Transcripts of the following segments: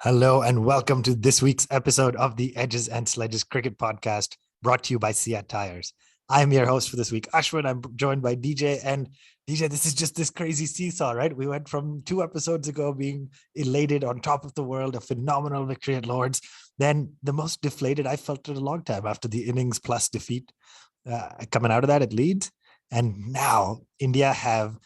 Hello and welcome to this week's episode of the Edges and Sledges Cricket Podcast, brought to you by Seat Tires. I'm your host for this week, Ashwin. I'm joined by DJ. And DJ, this is just this crazy seesaw, right? We went from 2 episodes ago being elated on top of the world, a phenomenal victory at Lords. Then the most deflated I felt in a long time after the innings plus defeat coming out of that at Leeds. And now India have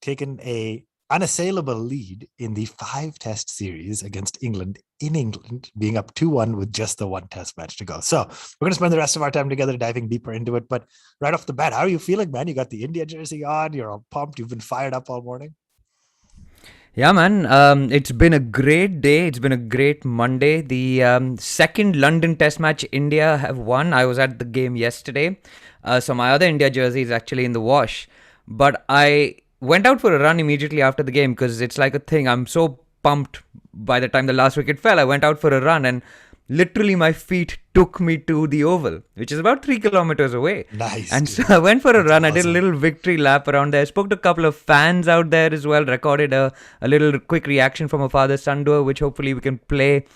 taken a unassailable lead in the 5-test series against England in England, being up 2-1 with just the one test match to go. So we're going to spend the rest of our time together diving deeper into it. But right off the bat, how are you feeling, man? You got the India jersey on. You're all pumped. You've been fired up all morning. Yeah, man. It's been a great day. It's been a great Monday. The second London Test match India have won. I was at the game yesterday. So my other India jersey is actually in the wash. But I went out for a run immediately after the game because it's like a thing. I'm so pumped by the time the last wicket fell. I went out for a run and literally my feet took me to the Oval, which is about 3 kilometers away. Nice. And dude. so I went for a That's run. awesome. I did a little victory lap around there. I spoke to a couple of fans out there as well, recorded a little quick reaction from a father-son duo, which hopefully we can play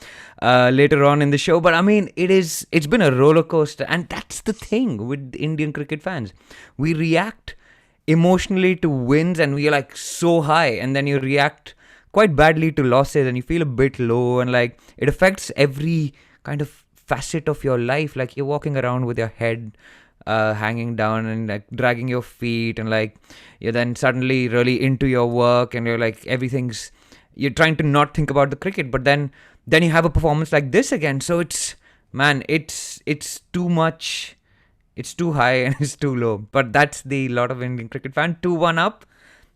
later on in the show. But I mean, it's been a roller coaster. And that's the thing with Indian cricket fans. We react emotionally to wins and we are like so high, and then you react quite badly to losses and you feel a bit low, and like it affects every kind of facet of your life. Like you're walking around with your head hanging down and like dragging your feet, and like you're then suddenly really into your work and you're like you're trying to not think about the cricket, but then you have a performance like this again. So it's too much. It's too high and it's too low. But that's the lot of Indian cricket fan. 2-1 up.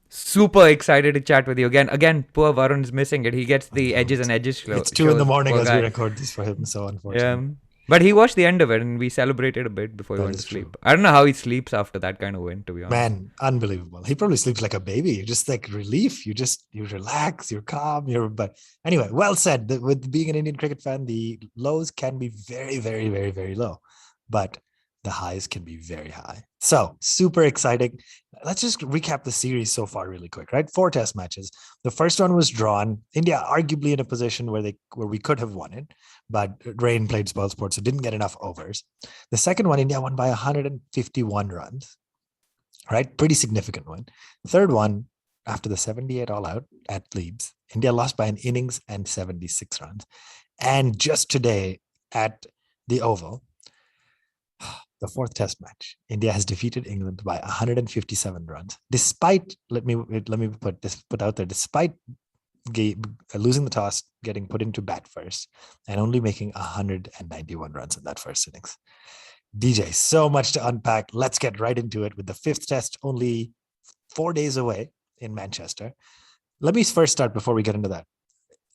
Super excited to chat with you again. Again, poor Varun's missing it. He gets the edges and edges show. It's 2 in the morning Poor as we guy. record this for him. So Yeah. unfortunate. But he watched the end of it and we celebrated a bit before he That went to is true. sleep. I don't know how he sleeps after that kind of win, to be honest. Man, unbelievable. He probably sleeps like a baby. You're just like relief. You relax, you're calm, but anyway, well said. With being an Indian cricket fan, the lows can be very, very, very, very low, but the highs can be very high. So super exciting. Let's just recap the series so far really quick, right? 4 test matches. The first one was drawn. India arguably in a position where we could have won it, but rain played spoil sport, so didn't get enough overs. The second one, India won by 151 runs, right? Pretty significant one. Third one, after the 78 all out at Leeds, India lost by an innings and 76 runs. And just today at the Oval, the 4th test match, India has defeated England by 157 runs, despite, let me put out there, despite losing the toss, getting put into bat first, and only making 191 runs in that first innings. DJ, so much to unpack. Let's get right into it with the 5th test only 4 days away in Manchester. Let me first start before we get into that.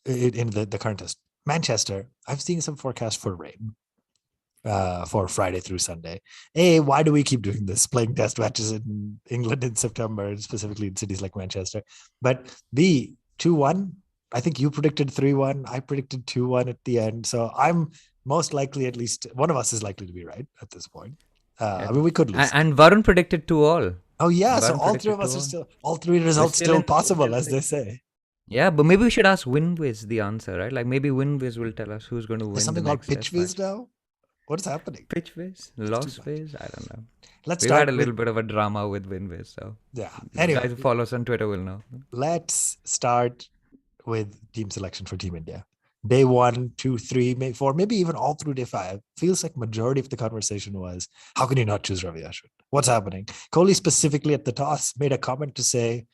In the current test, Manchester, I've seen some forecasts for rain for Friday through Sunday. A, why do we keep doing this, playing test matches in England in September, specifically in cities like Manchester? But B, 2-1. I think you predicted 3-1. I predicted 2-1 at the end. So I'm most likely, at least one of us is likely to be right at this point. Yeah. I mean, we could lose. And Varun predicted 2-all. Oh, yeah. So Varun all 3 predicted of us are 2-all. still, all 3 results still still in- possible, as they say. Yeah, but maybe we should ask WinWiz the answer, right? Like maybe WinWiz will tell us who's going to win There's the something called next pitch test viz match. now. What is happening? Pitch Viz? It's Loss too much. Viz? I don't know. Let's We've start had a with, little bit of a drama with WinWiz, so yeah. guys Anyway, who follow us on Twitter will know. let's start with team selection for Team India. Day 1, 2, 3, maybe 4, maybe even all through day 5. Feels like majority of the conversation was, how can you not choose Ravi Ashwin? What's happening? Kohli specifically at the toss made a comment to say,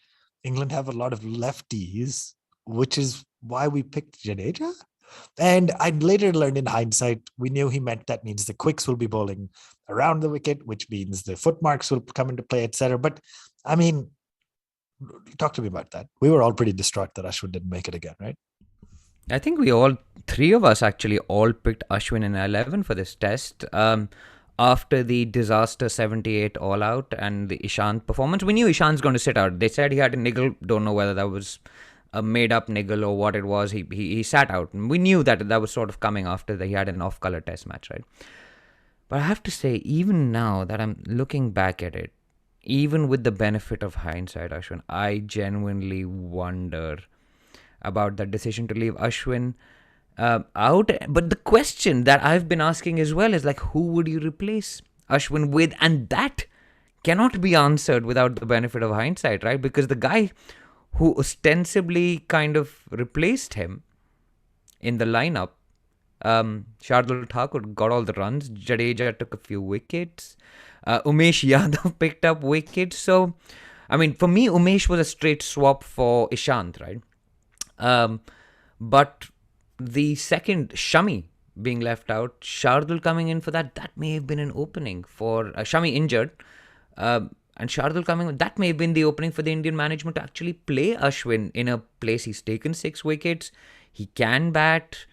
England have a lot of lefties, which is why we picked Jadeja. And I later learned in hindsight, we knew he meant that means the quicks will be bowling around the wicket, which means the footmarks will come into play, etc. But I mean, talk to me about that. We were all pretty distraught that Ashwin didn't make it again, right? I think three of us actually all picked Ashwin in 11 for this test. After the disaster 78 all out and the Ishant performance, we knew Ishant's going to sit out. They said he had a niggle. Don't know whether that was a made-up niggle or what it was. He sat out. And we knew that was sort of coming after he had an off-color test match, right? But I have to say, even now that I'm looking back at it, even with the benefit of hindsight, Ashwin, I genuinely wonder about that decision to leave Ashwin. out. But the question that I've been asking as well is like, who would you replace Ashwin with? And that cannot be answered without the benefit of hindsight, right? Because the guy who ostensibly kind of replaced him in the lineup, Shardul Thakur got all the runs. Jadeja took a few wickets. Umesh Yadav picked up wickets. So, I mean, for me, Umesh was a straight swap for Ishant, right? But the second, Shami being left out, Shardul coming in for that may have been an opening for Shami injured. And Shardul coming, that may have been the opening for the Indian management to actually play Ashwin in a place. He's taken 6 wickets. He can bat.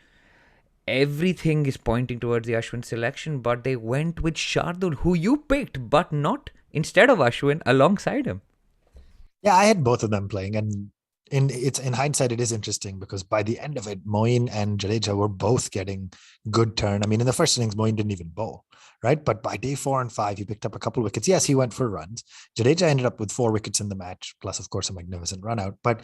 Everything is pointing towards the Ashwin selection, but they went with Shardul, who you picked, but not instead of Ashwin alongside him. Yeah, I had both of them playing, and in hindsight, it is interesting because by the end of it, Moeen and Jadeja were both getting good turn. I mean, in the first innings, Moeen didn't even bowl, right? But by day 4 and 5, he picked up a couple of wickets. Yes, he went for runs. Jadeja ended up with 4 wickets in the match, plus, of course, a magnificent run out. But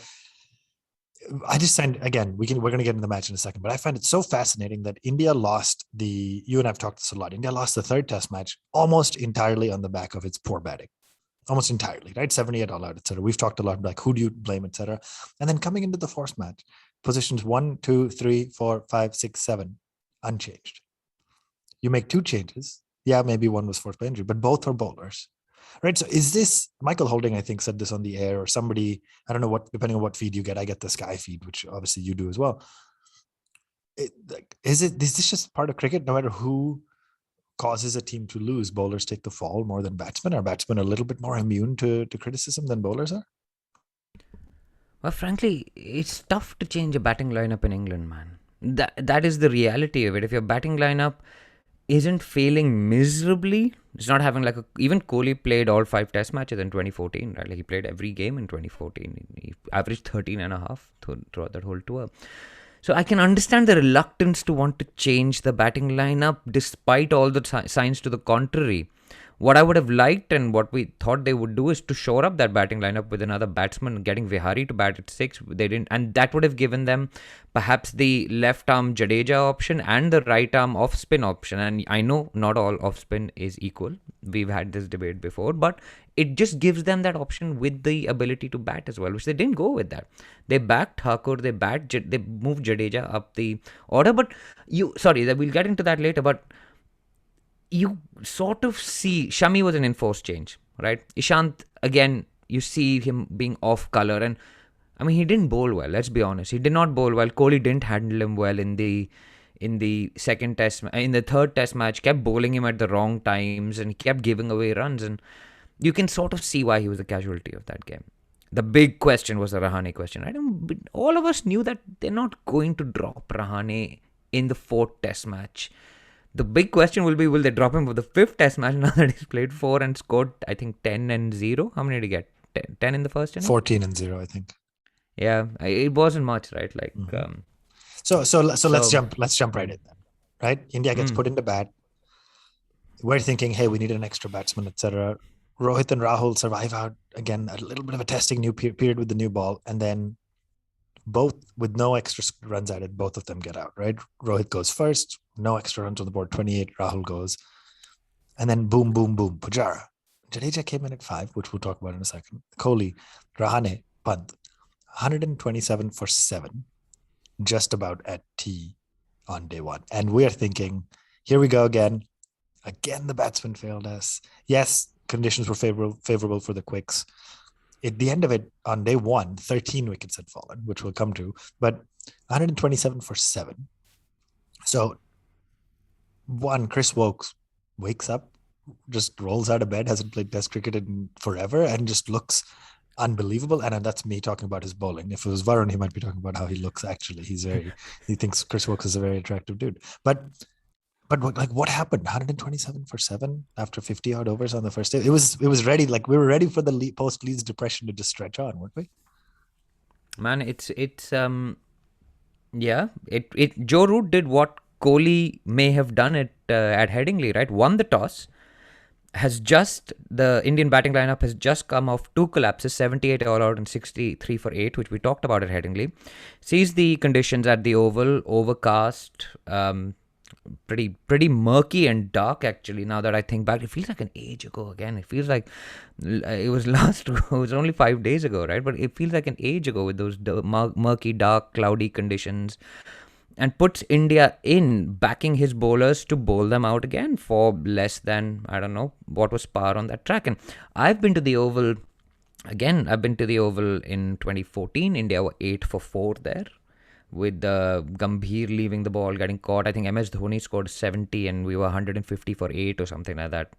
I just find, again, we're going to get in the match in a second, but I find it so fascinating that India lost you and I've talked this a lot. India lost the third test match almost entirely on the back of its poor batting. Almost entirely, right? 78 all out, etc. We've talked a lot like who do you blame, etc. And then coming into the fourth match, positions 1, 2, 3, 4, 5, 6, 7, unchanged. You make 2 changes. Yeah, maybe one was forced by injury, but both are bowlers. Right. So is this Michael Holding, I think, said this on the air, or somebody, I don't know what, depending on what feed you get, I get the Sky feed, which obviously you do as well. Is this just part of cricket? No matter who causes a team to lose, bowlers take the fall more than batsmen? Are batsmen a little bit more immune to criticism than bowlers are? Well, frankly, it's tough to change a batting lineup in England, man. That is the reality of it. If your batting lineup isn't failing miserably, it's not having like even Kohli played all 5 test matches in 2014, right? Like he played every game in 2014. He averaged 13 and a half throughout that whole tour. So I can understand the reluctance to want to change the batting lineup despite all the signs to the contrary. What I would have liked and what we thought they would do is to shore up that batting lineup with another batsman, getting Vihari to bat at 6. They didn't, and that would have given them perhaps the left arm Jadeja option and the right arm off spin option. And I know not all off spin is equal. We've had this debate before, but it just gives them that option with the ability to bat as well, which they didn't go with that. They backed Thakur, they moved Jadeja up the order, but we'll get into that later, but you sort of see Shami was an enforced change, right? Ishant, again, you see him being off color, and I mean, he didn't bowl well. Let's be honest, he did not bowl well. Kohli didn't handle him well in the third test match. Kept bowling him at the wrong times and kept giving away runs, and you can sort of see why he was a casualty of that game. The big question was the Rahane question, right? And all of us knew that they're not going to drop Rahane in the 4th test match. The big question will be, will they drop him for the 5th test match now that he's played 4 and scored, I think, 10 and 0? How many did he get? 10 in the first inning? 14 and 0, I think. Yeah, it wasn't much, right? Like, So let's jump right in then, right? India gets put into bat. We're thinking, hey, we need an extra batsman, etc. Rohit and Rahul survive out again, a little bit of a testing new period with the new ball, and then both with no extra runs added, both of them get out, right? Rohit goes first, no extra runs on the board, 28. Rahul goes, and then boom, boom, boom, Pujara. Jadeja came in at 5, which we'll talk about in a second. Kohli, Rahane, Pant, 127 for 7, just about at T on day 1. And we're thinking, here we go again. Again, the batsman failed us. Yes, conditions were favorable for the quicks. At the end of it, on day 1, 13 wickets had fallen, which we'll come to, but 127 for 7. So, Chris Wokes wakes up, just rolls out of bed, hasn't played Test cricket in forever, and just looks unbelievable. And that's me talking about his bowling. If it was Varun, he might be talking about how he looks actually. He thinks Chris Wokes is a very attractive dude. But what happened? 127 for 7 after 50 odd overs on the first day. It was ready. Like we were ready for the post Leeds depression to just stretch on, weren't we? Man, it's Joe Root did what Kohli may have done at Headingley, right? Won the toss, the Indian batting lineup has just come off two collapses, 78 all out and 63 for 8, which we talked about at Headingley. Sees the conditions at the Oval, overcast, pretty murky and dark actually. Now that I think back, it feels like an age ago again. It feels like it was it was only 5 days ago, right? But it feels like an age ago with those murky, dark, cloudy conditions, and puts India in, backing his bowlers to bowl them out again for less than, I don't know what was par on that track. And I've been to the Oval in 2014. India were 8 for 4 there, with Gambhir leaving the ball, getting caught. I think MS Dhoni scored 70 and we were 150 for 8 or something like that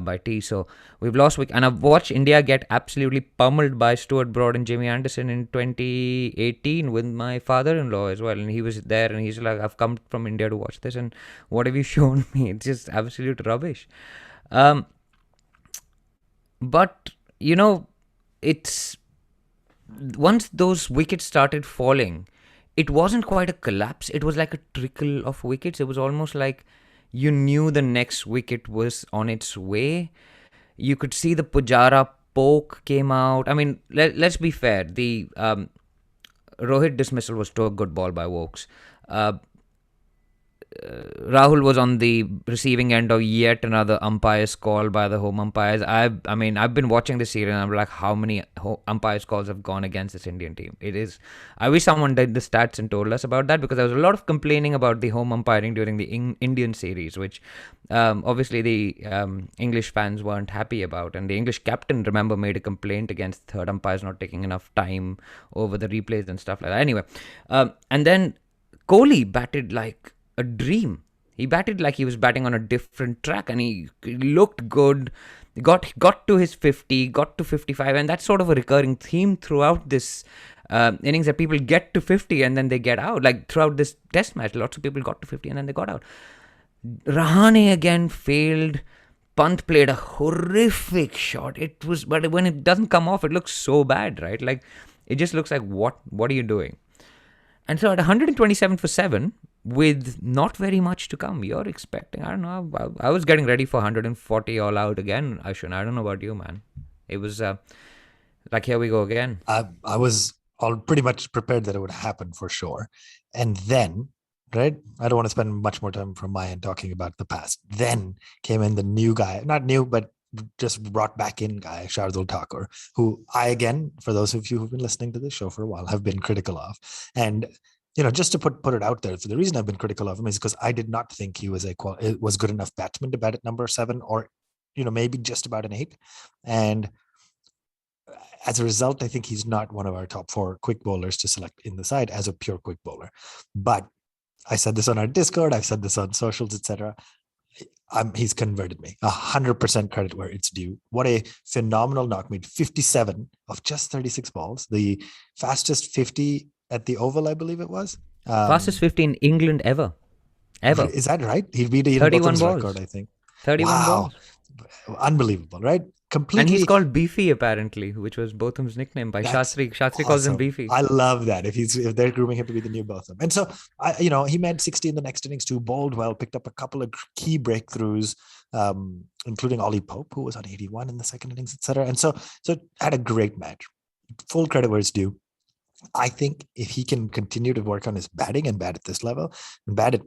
by T. So we've lost. And I've watched India get absolutely pummeled by Stuart Broad and Jimmy Anderson in 2018 with my father-in-law as well. And he was there and he's like, I've come from India to watch this and what have you shown me? It's just absolute rubbish. But, it's once those wickets started falling, it wasn't quite a collapse. It was like a trickle of wickets. It was almost like you knew the next wicket was on its way. You could see the Pujara poke came out. I mean, let's be fair. The Rohit dismissal was to a good ball by Wokes. Rahul was on the receiving end of yet another umpire's call by the home umpires. I've been watching this series and I'm like, how many umpires calls have gone against this Indian team? I wish someone did the stats and told us about that, because there was a lot of complaining about the home umpiring during the Indian series, which obviously the English fans weren't happy about. And the English captain, remember, made a complaint against third umpires not taking enough time over the replays and stuff like that. Anyway, and then Kohli batted like a dream. He batted like he was batting on a different track, and he looked good. Got to his 50, got to 55, and that's sort of a recurring theme throughout this innings, that people get to 50 and then they get out. Like throughout this test match, lots of people got to 50 and then they got out. Rahane again failed. Pant played a horrific shot. But when it doesn't come off, it looks so bad, right? Like it just looks like, what are you doing? And so at 127 for 7, with not very much to come, you're expecting, I don't know, I was getting ready for 140 all out again, Ashwin. I don't know about you, man. It was like, here we go again. I was all pretty much prepared that it would happen for sure. And then, right, I don't want to spend much more time from my end talking about the past. Then came in the new guy, not new, but just brought back in guy, Shardul Thakur, who I, again, for those of you who've been listening to this show for a while, have been critical of. And just to put it out there, for the reason I've been critical of him is because I did not think he was was good enough batsman to bat at number 7, or maybe just about an 8. And as a result, I think he's not one of our top 4 quick bowlers to select in the side as a pure quick bowler. But I said this on our Discord, I've said this on socials, etc. He's converted me. 100% credit where it's due. What a phenomenal knock. Made 57 of just 36 balls. The fastest 50 at the Oval, I believe it was. Fastest 50 in England ever. Is that right? He beat 31 balls. Record, I think. 31 balls. Unbelievable, right? Completely. And he's called Beefy, apparently, which was Botham's nickname by Shastri. Shastri awesome. Calls him Beefy. I love that. If they're grooming him to be the new Botham. And so, he made 60 in the next innings too, bowled well, picked up a couple of key breakthroughs, including Ollie Pope, who was on 81 in the second innings, etc. And so had a great match. Full credit where it's due. I think if he can continue to work on his batting and bat at this level, and bat at,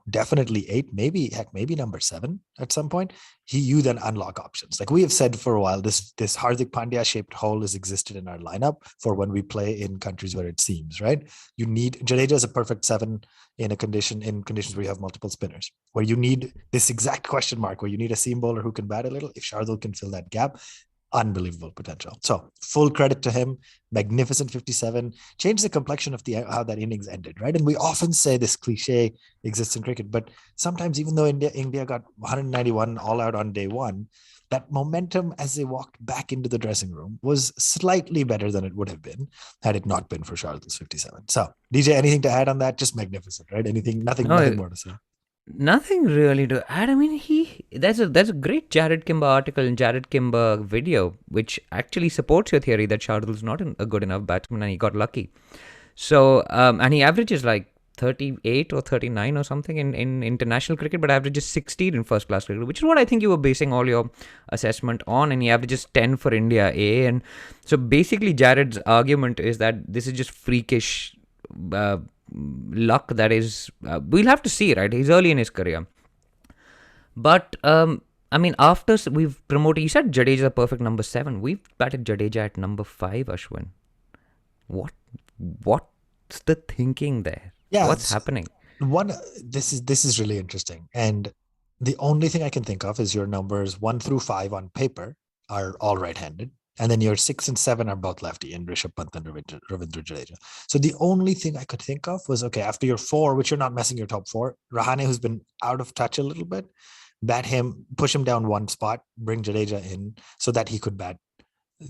definitely 8, maybe number 7 at some point, you then unlock options. Like we have said for a while, this Hardik Pandya shaped hole has existed in our lineup for when we play in countries where it seems, right? You need, Jadeja is a perfect 7 in conditions where you have multiple spinners, where you need this exact question mark, where you need a seam bowler who can bat a little. If Shardul can fill that gap, unbelievable potential. So full credit to him. Magnificent 57. Changed the complexion of how that innings ended, right? And we often say this cliche exists in cricket, but sometimes even though India got 191 all out on day 1, that momentum as they walked back into the dressing room was slightly better than it would have been had it not been for Shardul's 57. So DJ, anything to add on that? Just magnificent, right? Nothing more to say. Nothing really to add. I mean, there's a great Jared Kimber article and Jared Kimber video, which actually supports your theory that Shardul's not a good enough batsman and he got lucky. So, and he averages like 38 or 39 or something in international cricket, but averages 16 in first class cricket, which is what I think you were basing all your assessment on. And he averages 10 for India A. And so basically, Jared's argument is that this is just freakish uh, luck that is, we'll have to see, right? He's early in his career. But I mean, after we've promoted, you said Jadeja is a perfect number 7. We've batted Jadeja at number 5, Ashwin. What's the thinking there? Yeah, What's happening? this is really interesting. And the only thing I can think of is your numbers 1 through 5 on paper are all right-handed. And then your 6 and 7 are both lefty in Rishabh Pant and Ravindra Jadeja. So the only thing I could think of was, okay, after your 4, which you're not messing your top 4, Rahane, who's been out of touch a little bit, bat him, push him down one spot, bring Jadeja in so that he could bat.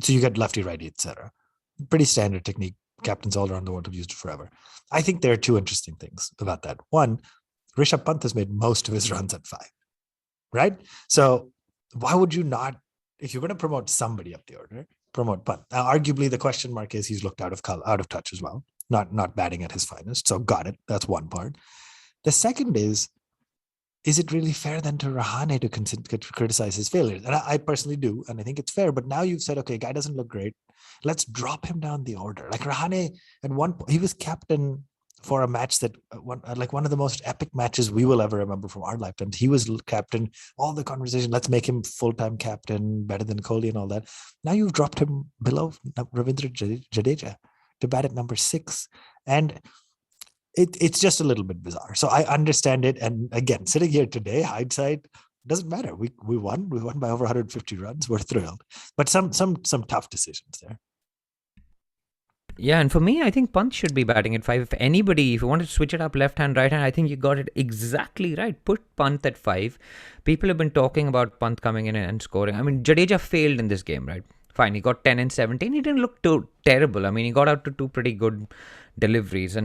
So you get lefty, righty, etc. Pretty standard technique. Captains all around the world have used it forever. I think there are two interesting things about that. One, Rishabh Pant has made most of his runs at 5, right? So why would you not, if you're going to promote somebody up the order, promote Pant? Now, arguably, the question mark is he's looked out of touch as well, not batting at his finest. So got it. That's one part. The second is it really fair then to Rahane to criticize his failures? And I personally do, and I think it's fair. But now you've said, okay, guy doesn't look great. Let's drop him down the order. Like Rahane, at one point, he was captain for a match that one of the most epic matches we will ever remember from our lifetime. He was captain. All the conversation, let's make him full-time captain, better than Kohli and all that. Now you've dropped him below Ravindra Jadeja to bat at number 6, and it's just a little bit bizarre. So I understand it. And again, sitting here today, hindsight doesn't matter. We won. We won by over 150 runs. We're thrilled. But some tough decisions there. Yeah, and for me, I think Pant should be batting at 5. If anybody, if you wanted to switch it up left hand, right hand, I think you got it exactly right. Put Pant at 5. People have been talking about Pant coming in and scoring. I mean, Jadeja failed in this game, right? Fine, he got 10 and 17. He didn't look too terrible. I mean, he got out to 2 pretty good deliveries.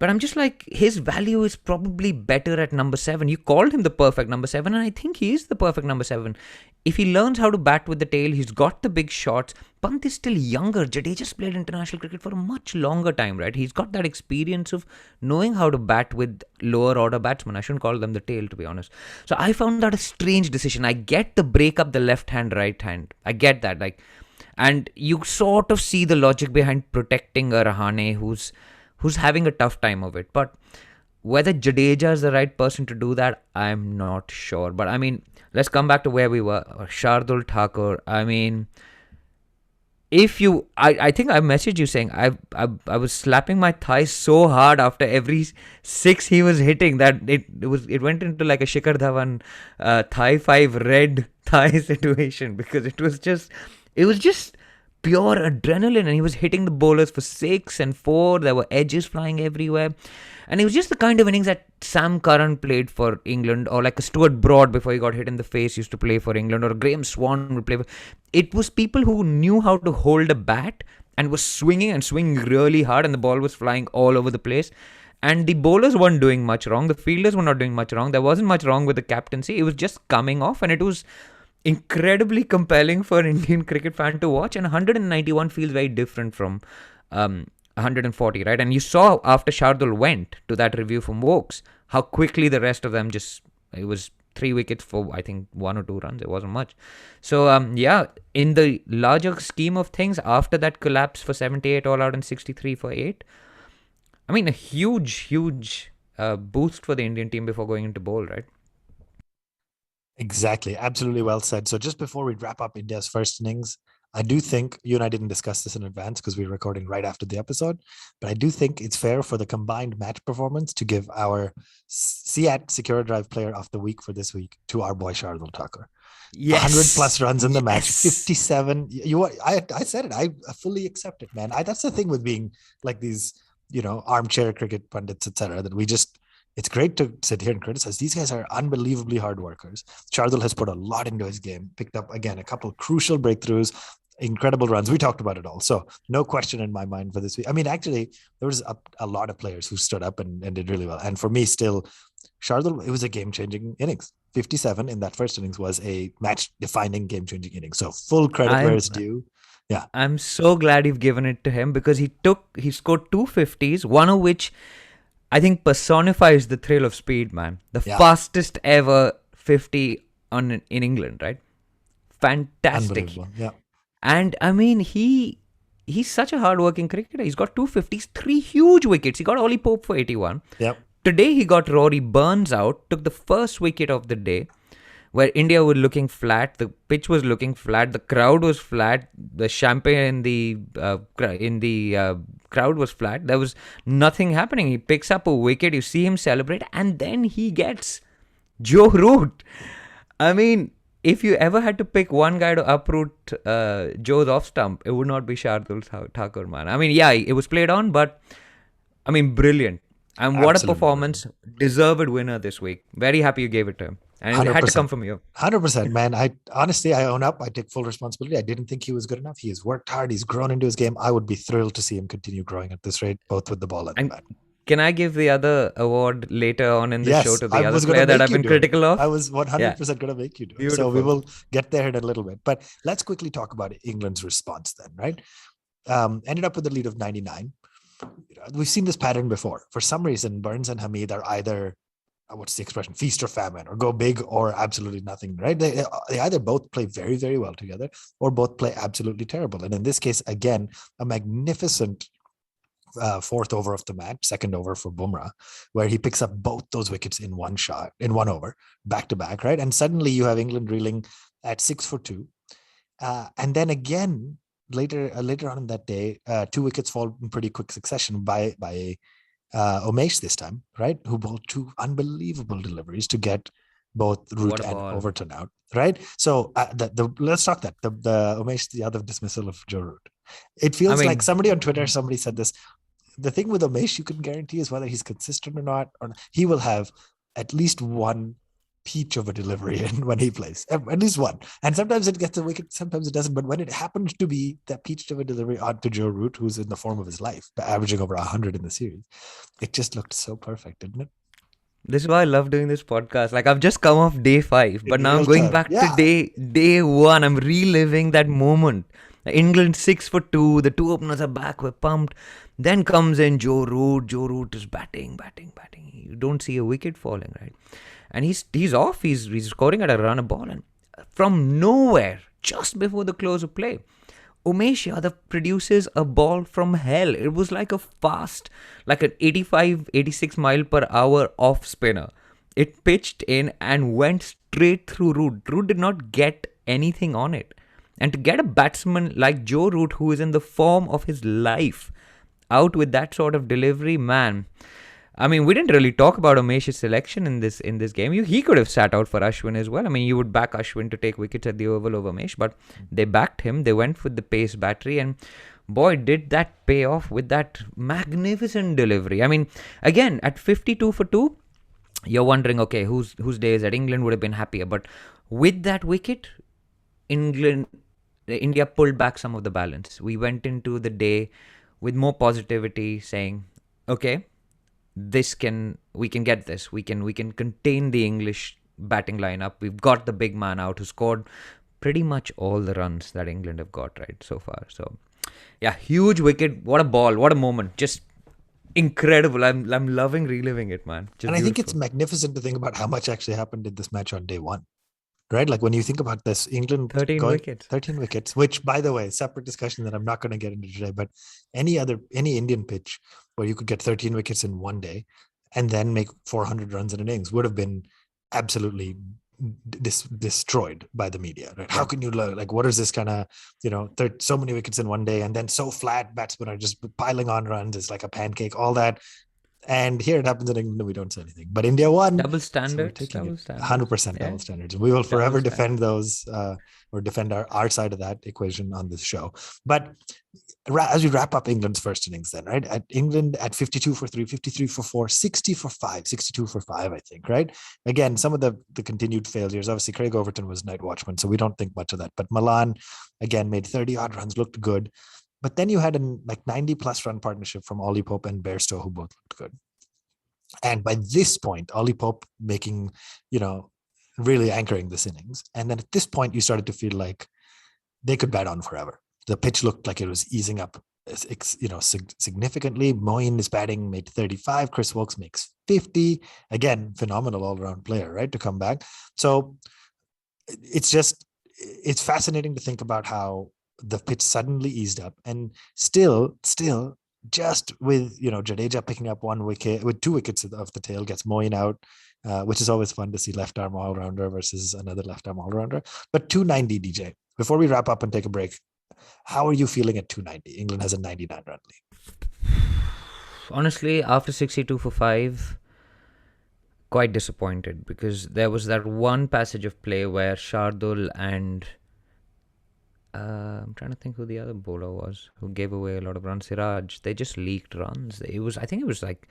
But I'm just like, his value is probably better at number 7. You called him the perfect number 7, and I think he is the perfect number 7. If he learns how to bat with the tail, he's got the big shots. Pant is still younger. Jadeja's played international cricket for a much longer time, right? He's got that experience of knowing how to bat with lower order batsmen. I shouldn't call them the tail, to be honest. So I found that a strange decision. I get the break up the left hand, right hand. I get that. And you sort of see the logic behind protecting a Rahane who's having a tough time of it. But whether Jadeja is the right person to do that, I'm not sure. But I mean, let's come back to where we were. Shardul Thakur. I mean, I think I messaged you saying I was slapping my thighs so hard after every 6 he was hitting that it went into like a Shikhar Dhawan thigh 5 red thigh situation, because it was just pure adrenaline, and he was hitting the bowlers for 6 and 4. There were edges flying everywhere, and it was just the kind of innings that Sam Curran played for England, or like a Stuart Broad before he got hit in the face used to play for England, or Graham Swan would play for. It was people who knew how to hold a bat and was swinging really hard, and the ball was flying all over the place. And the bowlers weren't doing much wrong. The fielders were not doing much wrong. There wasn't much wrong with the captaincy. It was just coming off, and it was incredibly compelling for an Indian cricket fan to watch. And 191 feels very different from 140, right? And you saw after Shardul went to that review from Vokes how quickly the rest of them it was 3 wickets for I think 1 or 2 runs. It wasn't much. So yeah, in the larger scheme of things, after that collapse for 78 all out and 63 for 8, I mean, a huge boost for the Indian team before going into bowl, right? Exactly. Absolutely well said. So just before we wrap up India's first innings, I do think you and I didn't discuss this in advance because we were recording right after the episode, but I do think it's fair for the combined match performance to give our SIAT Secure Drive Player of the Week for this week to our boy Shardul Thakur. Yes. 100 plus runs in the match, 57. I said it. I fully accept it, man. That's the thing with being like these, armchair cricket pundits, etc. That it's great to sit here and criticize. These guys are unbelievably hard workers. Shardul has put a lot into his game, picked up, again, a couple crucial breakthroughs, incredible runs. We talked about it all. So no question in my mind for this week. I mean, actually, there was a lot of players who stood up and did really well. And for me, still, Shardul, it was a game-changing innings. 57 in that first innings was a match-defining, game-changing innings. So full credit where it's due. Yeah. I'm so glad you've given it to him, because he scored 2 50s, one of which I think personifies the thrill of speed, man. The Yeah, fastest ever 50 in England, right? Fantastic. unbelievable. Yeah, And I mean, he's such a hard-working cricketer. He's got 250s, three huge wickets. He got Ollie Pope for 81. yep. Today he got Rory Burns out, took the first wicket of the day, where India were looking flat, the pitch was looking flat, the crowd was flat, the champagne in the crowd was flat. There was nothing happening. He picks up a wicket, you see him celebrate, and then he gets Joe Root. I mean, if you ever had to pick one guy to uproot Joe's off stump, it would not be Shardul Thakur, man. I mean, yeah, it was played on, but I mean, brilliant. And what a Absolutely brilliant. performance. Deserved winner this week. Very happy you gave it to him. And it had to come 100%. from you. 100%, man. I honestly, I own up. I take full responsibility. I didn't think he was good enough. He has worked hard. He's grown into his game. I would be thrilled to see him continue growing at this rate, both with the ball and the And bat. can I give the other award later on in the show Yes, to I the other was going to player that make I've you been do it. critical I of? was Yeah, 100% going to make you do it. So we beautiful. will get there in a little bit. But let's quickly talk about England's response then, right? Ended up with a lead of 99. We've seen this pattern before. For some reason, Burns and Hamid are either, what's the expression, feast or famine, or go big or absolutely nothing, right? They either both play very, very well together or both play absolutely terrible. And in this case, again, a magnificent fourth over of the match, second over for Bumrah, where he picks up both those wickets in one shot, in one over, back to back, right? And suddenly you have England reeling at 6 for 2. And then again, later on in that day, 2 wickets fall in pretty quick succession by Umesh this time, right? Who bowled 2 unbelievable deliveries to get both What Root a and ball. Overton out, right? So let's talk that the Umesh Yadav dismissal of Joe Root. It I feels like mean, somebody on Twitter, somebody said this. The thing with Umesh, you can guarantee is whether he's consistent or not. He will have at least one peach of a delivery in when he plays, at least one. And sometimes it gets a wicket, sometimes it doesn't. But when it happens to be that peach of a delivery onto Joe Root, who's in the form of his life, averaging over 100 in the series, it just looked so perfect, didn't it? this is why I love doing this podcast. Like I've just come off day 5, but In now I'm real going time. back to Yeah. day 1. I'm reliving that moment. England 6 for 2. The two openers are back. We're pumped. Then comes in Joe Root. Joe Root is batting. You don't see a wicket falling, right? And he's off. He's scoring at a run a ball, and from nowhere, just before the close of play, Umesh Yadav produces a ball from hell. It was like a fast, like an 85, 86 mile per hour off spinner. It pitched in and went straight through Root. Root did not get anything on it. And to get a batsman like Joe Root, who is in the form of his life, out with that sort of delivery, man. I mean, we didn't really talk about Umesh's selection in this game. He could have sat out for Ashwin as well. I mean, you would back Ashwin to take wickets at the Oval over Umesh, but they backed him. They went with the pace battery, and boy, did that pay off with that magnificent delivery. I mean, again, at 52 for 2, you're wondering, okay, whose day is that? England would have been happier, but with that wicket, India pulled back some of the balance. We went into the day with more positivity, saying, okay, we can get this. We can contain the English batting lineup. We've got the big man out who scored pretty much all the runs that England have got right so far. So yeah, huge wicket. What a ball. What a moment. Just incredible. I'm loving reliving it, man. Just And I think it's beautiful. magnificent to think about how much actually happened in this match on day one, right? Like when you think about this, England 13 going wickets. 13 wickets, which by the way, separate discussion that I'm not going to get into today, but any Indian pitch where you could get 13 wickets in one day and then make 400 runs in an innings would have been absolutely destroyed by the media, right? How Yeah. can you like, what is this kind of, so many wickets in one day and then so flat, batsmen are just piling on runs. It's like a pancake, all that. And here it happens in England, we don't say anything. But India won, Double so we're standards. taking it. Double standards. 100% Yeah. double standards. We will Double forever defend standards. those or defend our side of that equation on this show. But as we wrap up England's first innings then, right? At England at 52 for 3, 53 for 4, 60 for 5, 62 for 5, I think, right? Again, some of the continued failures. Obviously, Craig Overton was night watchman, so we don't think much of that. But Milan, again, made 30 odd runs, looked good. But then you had a 90 plus run partnership from Ollie Pope and Bairstow, who both looked good. And by this point, Ollie Pope making, really anchoring this innings. And then at this point, you started to feel like they could bat on forever. The pitch looked like it was easing up significantly. Moeen is batting, made 35. Chris Wokes makes 50. Again, phenomenal all-around player, right? To come back. So it's fascinating to think about how the pitch suddenly eased up, and still just with Jadeja picking up 1 wicket with 2 wickets of the tail, gets Moeen out, which is always fun to see left arm all rounder versus another left arm all rounder. But 290, DJ. Before we wrap up and take a break, how are you feeling at 290? England has a 99 run lead. Honestly, after 62 for 5, quite disappointed, because there was that one passage of play where Shardul and I'm trying to think who the other bowler was who gave away a lot of runs. Siraj, they just leaked runs. I think it was like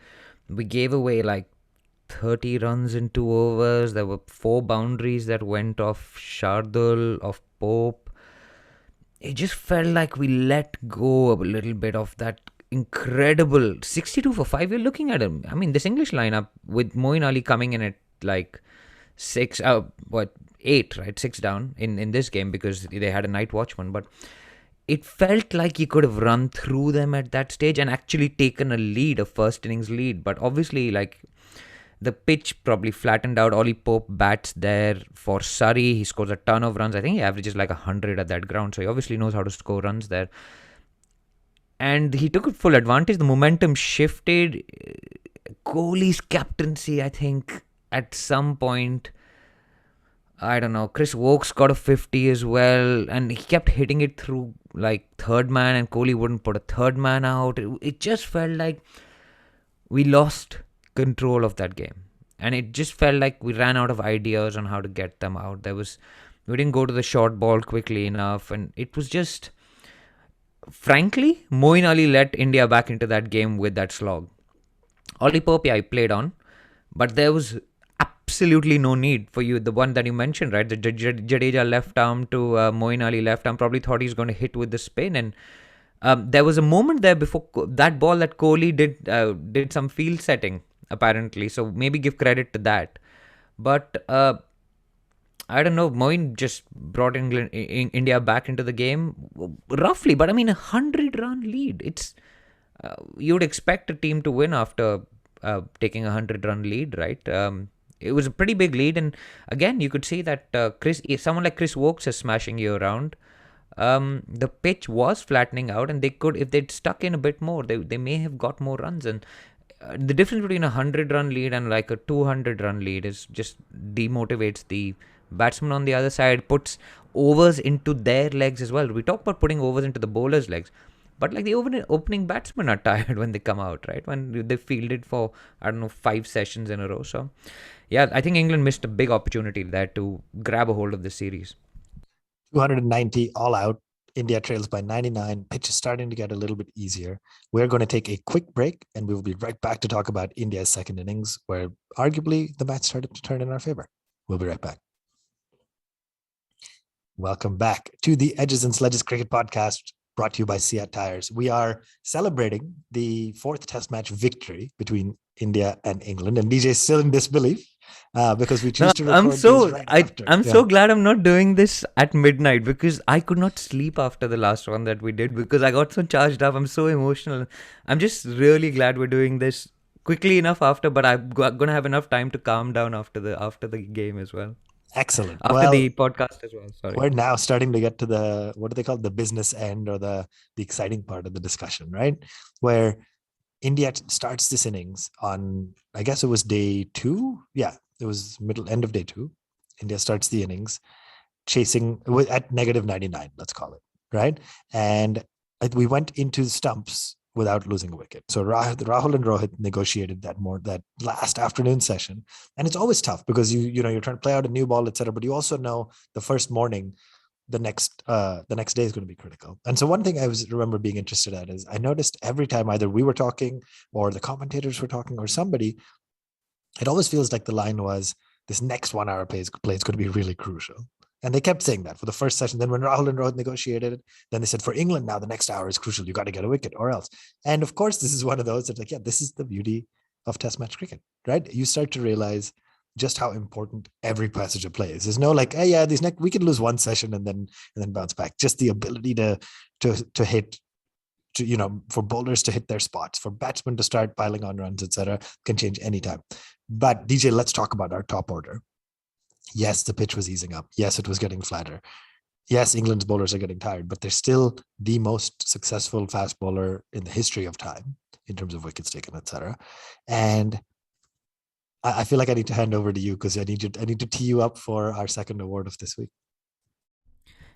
we gave away like 30 runs in 2 overs. There were 4 boundaries that went off Shardul, of Pope. It just felt like we let go a little bit of that incredible 62 for 5. You're looking at him. I mean, this English lineup with Moeen Ali coming in at like 8, right? 6 down in this game because they had a night watchman. But it felt like he could have run through them at that stage and actually taken a first innings lead. But obviously, like, the pitch probably flattened out. Ollie Pope bats there for Surrey. He scores a ton of runs. I think he averages like 100 at that ground. So he obviously knows how to score runs there. And he took full advantage. The momentum shifted. Kohli's captaincy, I think, at some point, I don't know, Chris Wokes got a 50 as well. And he kept hitting it through like third man, and Kohli wouldn't put a third man out. It just felt like we lost control of that game, and it just felt like we ran out of ideas on how to get them out. We didn't go to the short ball quickly enough, and it was just, frankly, Moeen Ali let India back into that game with that slog. Ollie Pope, I played on, but there was absolutely no need for you. The one that you mentioned, right? The Jadeja left arm to Moeen Ali left arm, probably thought he's going to hit with the spin, and there was a moment there before that ball that Kohli did some field setting, apparently. So maybe give credit to that. But I don't know. Moeen just brought India back into the game roughly. But I mean, 100-run lead. It's you would expect a team to win after taking a 100-run lead, right? It was a pretty big lead, and again, you could see that someone like Chris Wokes is smashing you around. The pitch was flattening out, and they could, if they'd stuck in a bit more, they may have got more runs. And the difference between a 100-run lead and like a 200-run lead is just demotivates the batsman on the other side, puts overs into their legs as well. We talk about putting overs into the bowler's legs, but like the opening batsmen are tired when they come out, right? When they fielded for, I don't know, 5 sessions in a row. So yeah, I think England missed a big opportunity there to grab a hold of this series. 290 all out. India trails by 99. Pitch is starting to get a little bit easier. We're going to take a quick break, and we will be right back to talk about India's second innings, where arguably the match started to turn in our favor. We'll be right back. Welcome back to the Edges and Sledges Cricket Podcast, brought to you by Seat Tires. We are celebrating the 4th Test match victory between India and England, and DJ is still in disbelief because we choose to record I'm so glad I'm not doing this at midnight, because I could not sleep after the last one that we did, because I got so charged up. I'm so emotional. I'm just really glad we're doing this quickly enough after, but I'm gonna have enough time to calm down after the game as well. Excellent. After the podcast as well. Sorry. We're now starting to get to the, what do they call it? The business end, or the exciting part of the discussion, right? Where India starts this innings on, I guess it was day 2. Yeah, it was end of day 2. India starts the innings chasing at negative 99, let's call it, right? And we went into stumps without losing a wicket. So Rahul and Rohit negotiated that last afternoon session. And it's always tough because you're trying to play out a new ball, etc. But you also know the first morning, the next day is going to be critical. And so one thing I remember being interested at is I noticed every time either we were talking or the commentators were talking or somebody, it always feels like the line was, this next 1 hour play is going to be really crucial. And they kept saying that for the first session. Then when Rahul and Rohit negotiated it, then they said, for England now, the next hour is crucial. You got to get a wicket or else. And of course, this is one of those that's like, yeah, this is the beauty of Test match cricket, right? You start to realize just how important every passage of play is. There's no like, hey, yeah, we could lose one session and then bounce back. Just the ability to hit to, for bowlers to hit their spots, for batsmen to start piling on runs, etc., can change anytime. But DJ, let's talk about our top order. Yes, the pitch was easing up. Yes, it was getting flatter. Yes, England's bowlers are getting tired, but they're still the most successful fast bowler in the history of time in terms of wickets taken, etc. And I feel like I need to hand over to you because I need to tee you up for our second award of this week.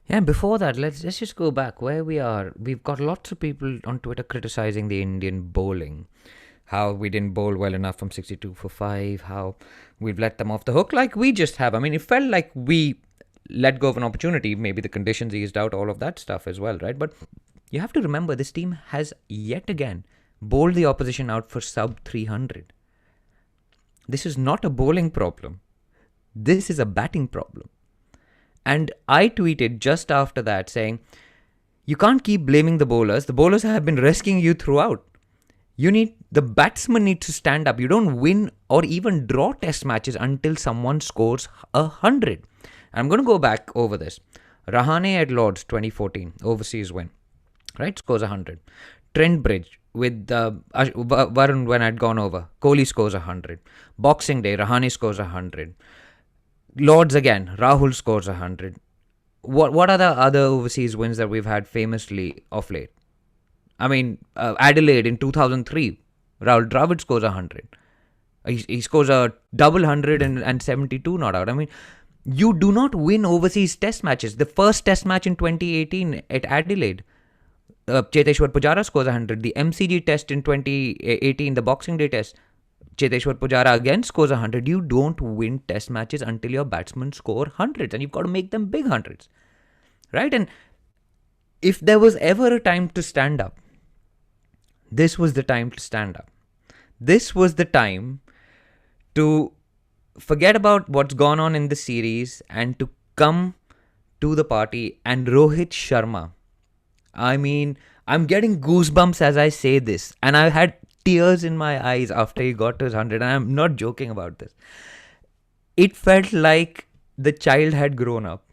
Yeah, before that, let's just go back where we are. We've got lots of people on Twitter criticizing the Indian bowling, how we didn't bowl well enough from 62 for 5, how we've let them off the hook like we just have. I mean, it felt like we let go of an opportunity. Maybe the conditions eased out, all of that stuff as well, right? But you have to remember, this team has yet again bowled the opposition out for sub 300. This is not a bowling problem. This is a batting problem. And I tweeted just after that saying, you can't keep blaming the bowlers. The bowlers have been rescuing you throughout. The batsmen need to stand up. You don't win or even draw test matches until someone scores 100. I'm going to go back over this. Rahane at Lord's 2014, overseas win, right? Scores 100. Trent Bridge with Varun when I'd gone over. Kohli scores 100. Boxing Day, Rahane scores 100. Lords again, Rahul scores 100. What are the other overseas wins that we've had famously of late? I mean, Adelaide in 2003, Rahul Dravid scores 100. He scores a double 100 and 72 not out. I mean, you do not win overseas test matches. The first test match in 2018 at Adelaide, Cheteshwar Pujara scores 100. The MCG test in 2018, the Boxing Day test, Cheteshwar Pujara again scores 100. You don't win test matches until your batsmen score hundreds, and you've got to make them big hundreds, right? And if there was ever a time to stand up, this was the time to stand up. This was the time to forget about what's gone on in the series and to come to the party. And Rohit Sharma, I mean, I'm getting goosebumps as I say this, and I had tears in my eyes after he got to his 100, and I'm not joking about this. It felt like the child had grown up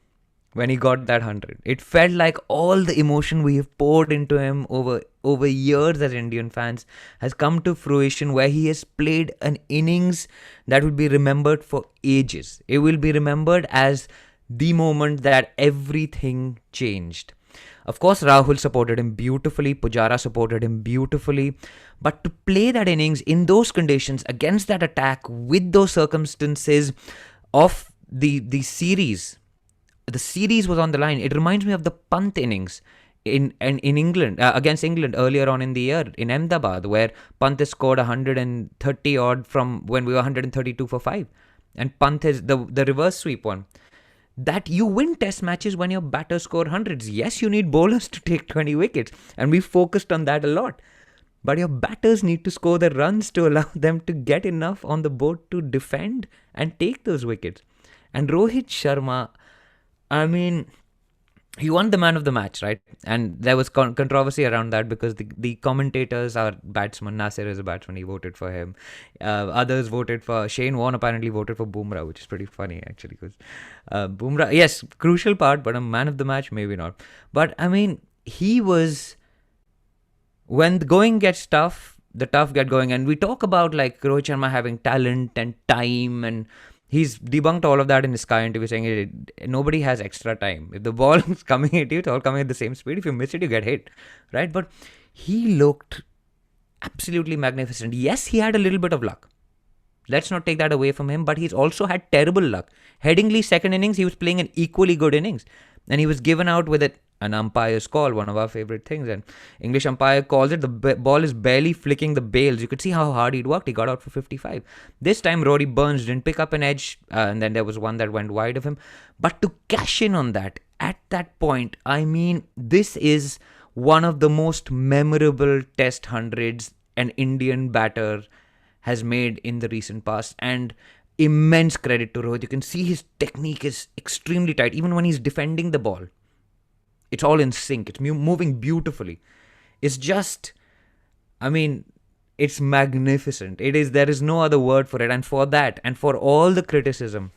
when he got that 100. It felt like all the emotion we have poured into him over years as Indian fans has come to fruition, where he has played an innings that will be remembered for ages. It will be remembered as the moment that everything changed. Of course, Rahul supported him beautifully. Pujara supported him beautifully. But to play that innings in those conditions, against that attack, with those circumstances of the series, the series was on the line. It reminds me of the Pant innings in England, against England earlier on in the year in Ahmedabad, where Pant has scored 130 odd from when we were 132 for 5. And Pant is the reverse sweep one. That you win test matches when your batters score hundreds. Yes, you need bowlers to take 20 wickets, and we focused on that a lot. But your batters need to score the runs to allow them to get enough on the board to defend and take those wickets. And Rohit Sharma, I mean, he won the man of the match, right? And there was controversy around that because the commentators are batsmen. Nasir is a batsman. He voted for him. Others voted for... Shane Warne apparently voted for Bumrah, which is pretty funny, actually. Because Bumrah, yes, crucial part, but a man of the match, maybe not. But, I mean, he was... When the going gets tough, the tough get going. And we talk about, like, Rohit Sharma having talent and time, and he's debunked all of that in his Sky interview, saying nobody has extra time. If the ball is coming at you, it's all coming at the same speed. If you miss it, you get hit, right? But he looked absolutely magnificent. Yes, he had a little bit of luck. Let's not take that away from him, but he's also had terrible luck. Headingley's second innings, he was playing an equally good innings, and he was given out with an umpire's call, one of our favorite things. And English umpire calls it, the ball is barely flicking the bails. You could see how hard he'd worked. He got out for 55. This time, Rory Burns didn't pick up an edge, and then there was one that went wide of him. But to cash in on that, at that point, I mean, this is one of the most memorable test hundreds an Indian batter has made in the recent past. And immense credit to Rohit. You can see his technique is extremely tight. Even when he's defending the ball, it's all in sync. It's moving beautifully. It's just, I mean, it's magnificent. There is no other word for it. And for that, and for all the criticism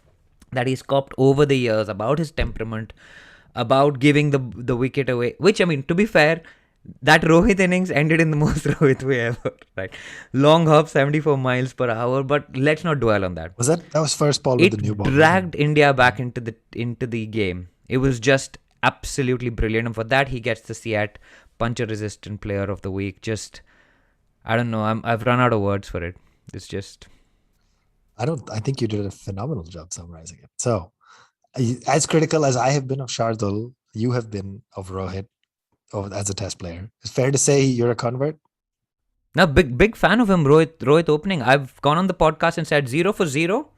that he's copped over the years about his temperament, about giving the wicket away, which, I mean, to be fair, That Rohit innings ended in the most Rohit way ever, right? Long hop, 74 miles per hour, but let's not dwell on that. That was first ball with the new It ball, wasn't dragged India it? back into the game. It was just absolutely brilliant, and for that he gets the SIAT puncher resistant player of the week. Just I don't know. I've run out of words for it. It's just I think you did a phenomenal job summarizing it. So, as critical as I have been of Shardul, you have been of Rohit as a test player. It's fair to say you're a convert. now big fan of him. Rohit opening. I've gone on the podcast and said 0 for 0.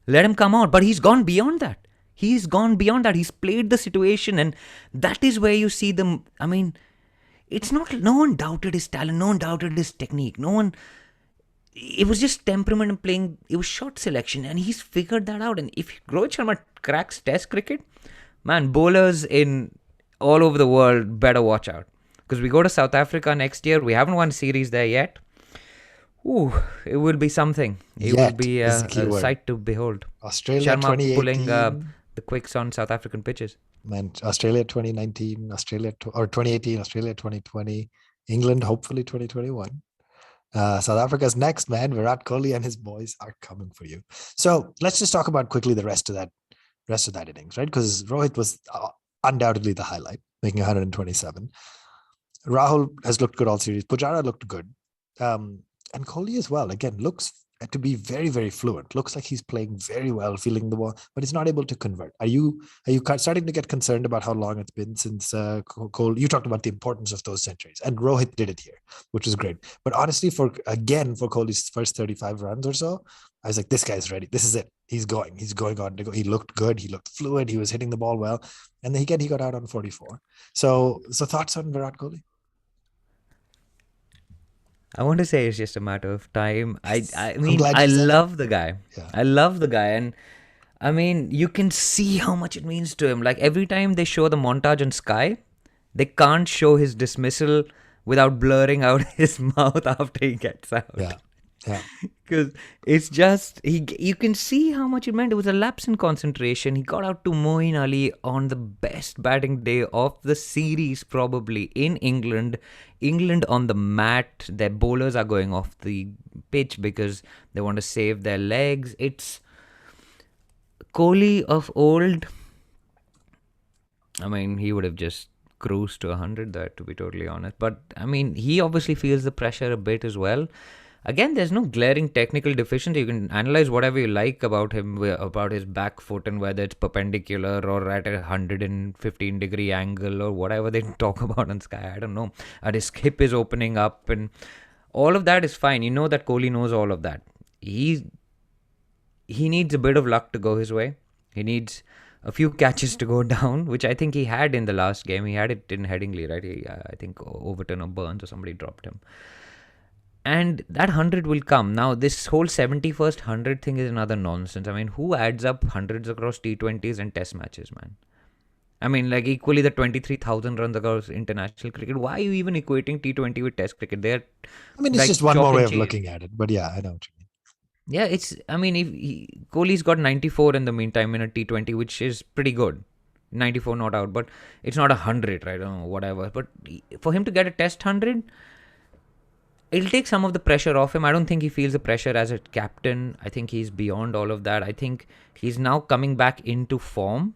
Let him come out, but he's gone beyond that. He's gone beyond that. He's played the situation, and that is where you see them. I mean, it's not. No one doubted his talent. No one doubted his technique. No one. It was just temperament and playing. It was shot selection, and he's figured that out. And if Rohit Sharma cracks Test cricket, man, bowlers in all over the world better watch out, because we go to South Africa next year. We haven't won a series there yet. Ooh, it will be something. It will Yet be is the key a word. sight to behold. Australia Sharma pulling 2018. the quicks on South African pitches. Man, Australia 2019, or 2018, Australia 2020, England hopefully 2021. South Africa's next, man. Virat Kohli and his boys are coming for you. So let's just talk about quickly the rest of that innings, right? Because Rohit was undoubtedly the highlight, making 127. Rahul has looked good all series. Pujara looked good. And Kohli as well, again, looks to be very, very fluent. Looks like he's playing very well, feeling the ball, but he's not able to convert. Are you starting to get concerned about how long it's been since Kohli? You talked about the importance of those centuries, and Rohit did it here, which is great. But honestly, for Kohli's first 35 runs or so, I was like, this guy's ready. This is it. He's going. He's going on to go. He looked good. He looked fluid. He was hitting the ball well, and then he got out on 44. So thoughts on Virat Kohli? I want to say it's just a matter of time. I mean, glad I you said it. love the guy. Yeah. I love the guy. And I mean, you can see how much it means to him. Like every time they show the montage on Sky, they can't show his dismissal without blurring out his mouth after he gets out. Yeah. Yeah. Because it's just you can see how much it meant. It was a lapse in concentration. He got out to Moeen Ali on the best batting day of the series, probably in England. England on the mat. Their bowlers are going off the pitch because they want to save their legs. It's Kohli of old. I mean, he would have just cruised to 100 there, to be totally honest. But I mean, he obviously feels the pressure a bit as well. Again, there's no glaring technical deficiency. You can analyze whatever you like about him, about his back foot, and whether it's perpendicular or at a 115-degree angle or whatever they talk about on Sky. I don't know. And his hip is opening up, and all of that is fine. You know that Kohli knows all of that. He needs a bit of luck to go his way. He needs a few catches to go down, which I think he had in the last game. He had it in Headingley, right? I think Overton or Burns or somebody dropped him. And that 100 will come. Now, this whole 71st 100 thing is another nonsense. I mean, who adds up hundreds across T20s and test matches, man? I mean, like equally the 23,000 runs across international cricket. Why are you even equating T20 with test cricket? They're It's like just one chalk more way and of cheese. looking at it. But yeah, I know what you mean. Yeah, if Kohli's got 94 in the meantime in a T20, which is pretty good. 94 not out, but it's not 100, right? I don't know, whatever. But for him to get a test 100, it'll take some of the pressure off him. I don't think he feels the pressure as a captain. I think he's beyond all of that. I think he's now coming back into form.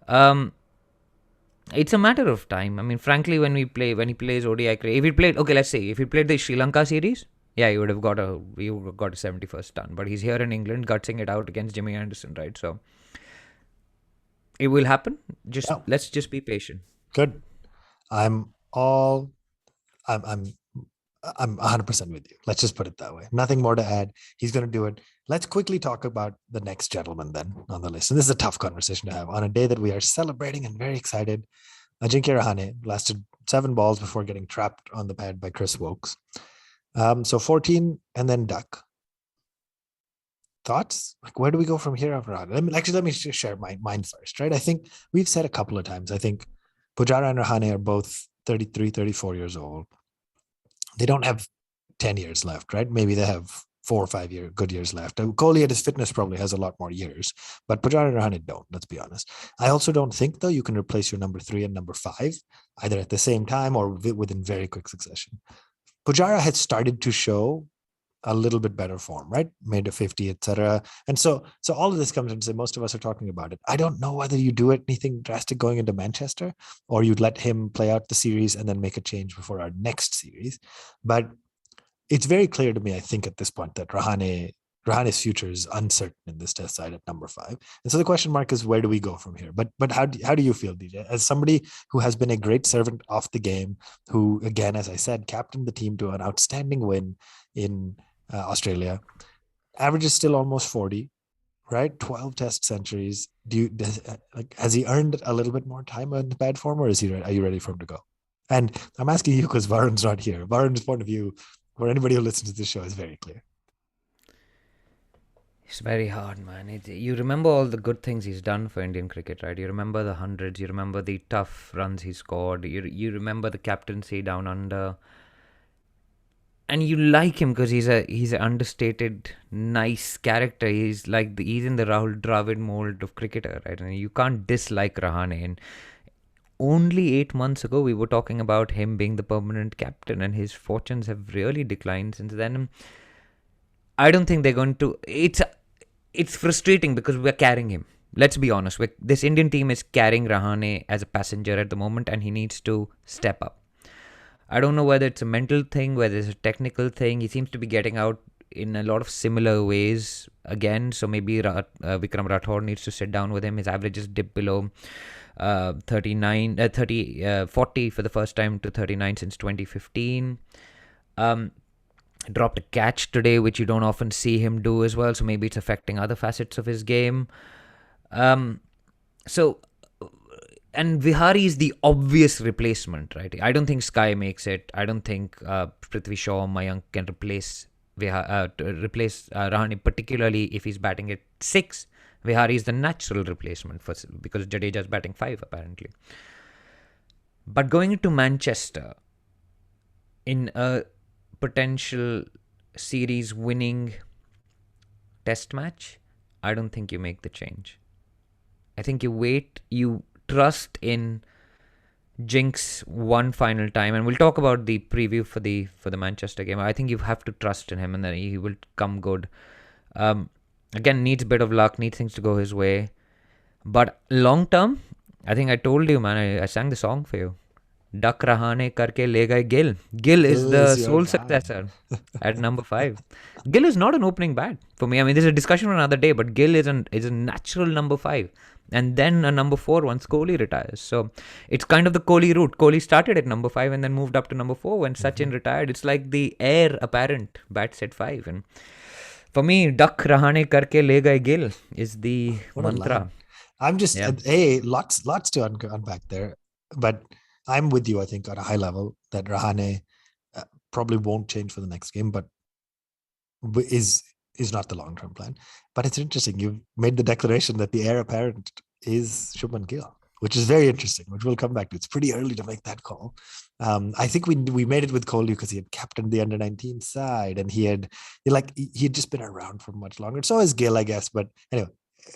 It's a matter of time. I mean, frankly, when he plays ODI cricket, if he played, okay, let's say if he played the Sri Lanka series, yeah, he would have got a 71st ton. But he's here in England, gutsing it out against Jimmy Anderson, right? So it will happen. Let's just be patient. Good. I'm 100% with you. Let's just put it that way. Nothing more to add. He's going to do it. Let's quickly talk about the next gentleman then on the list. And this is a tough conversation to have on a day that we are celebrating and very excited. Ajinkya Rahane lasted 7 balls before getting trapped on the pad by Chris Wokes. So 14 and then duck. Thoughts? Like, where do we go from here after Rahane? Let me share mine first, right? I think we've said a couple of times, I think Pujara and Rahane are both 33, 34 years old. They don't have 10 years left, right? Maybe they have 4 or 5 good years left. Kohli at his fitness probably has a lot more years, but Pujara and Rahane don't, let's be honest. I also don't think, though, you can replace your number 3 and number 5 either at the same time or within very quick succession. Pujara had started to show a little bit better form, right? Made a 50, etc. And so all of this comes into, most of us are talking about it. I don't know whether you do anything drastic going into Manchester or you'd let him play out the series and then make a change before our next series. But it's very clear to me, I think, at this point that Rahane's future is uncertain in this test side at number 5. And so the question mark is, where do we go from here? But how do you feel, DJ? As somebody who has been a great servant off the game, who, again, as I said, captained the team to an outstanding win in Australia, average is still almost 40, right? 12 test centuries. Has he earned a little bit more time in bad form, or are you ready for him to go? And I'm asking you because Varun's not here. Varun's point of view, for anybody who listens to this show, is very clear. It's very hard, man. You remember all the good things he's done for Indian cricket, right? You remember the hundreds. You remember the tough runs he scored. You remember the captaincy down under. And you like him because he's an understated, nice character. He's in the Rahul Dravid mold of cricketer, right? And you can't dislike Rahane. And only 8 months ago, we were talking about him being the permanent captain, and his fortunes have really declined since then. I don't think they're going to. It's frustrating because we're carrying him. Let's be honest. This Indian team is carrying Rahane as a passenger at the moment, and he needs to step up. I don't know whether it's a mental thing, whether it's a technical thing. He seems to be getting out in a lot of similar ways again. So maybe Vikram Rathore needs to sit down with him. His averages dip below 40 for the first time to 39 since 2015. Dropped a catch today, which you don't often see him do as well. So maybe it's affecting other facets of his game. And Vihari is the obvious replacement, right? I don't think Sky makes it. I don't think Prithvi Shaw or Mayank can replace Rahane, particularly if he's batting at 6. Vihari is the natural replacement because Jadeja is batting 5, apparently. But going into Manchester in a potential series winning test match, I don't think you make the change. I think you wait, you trust in Jinx one final time, and we'll talk about the preview for the Manchester game. I think you have to trust in him, and then he will come good. Again, needs a bit of luck, needs things to go his way, but long term, I think I told you, man. I sang the song for you. Duck Rahane karke le gaye Gill. Gill is the sole successor at number 5. Gill is not an opening bat for me. I mean, there's a discussion for another day, but Gill is a natural number 5. And then a number 4 once Kohli retires. So it's kind of the Kohli route. Kohli started at number 5 and then moved up to number 4 when Sachin retired. It's like the heir apparent bats at 5. And for me, Duck Rahane karke le gaye Gill is the mantra. I'm just, lots to unpack there. But I'm with you, I think, at a high level that Rahane probably won't change for the next game, but is not the long-term plan. But it's interesting. You've made the declaration that the heir apparent is Shubman Gill, which is very interesting, which we'll come back to. It's pretty early to make that call. I think we made it with Kohli because he had captained the under-19 side, and he had just been around for much longer. So is Gill, I guess. But anyway,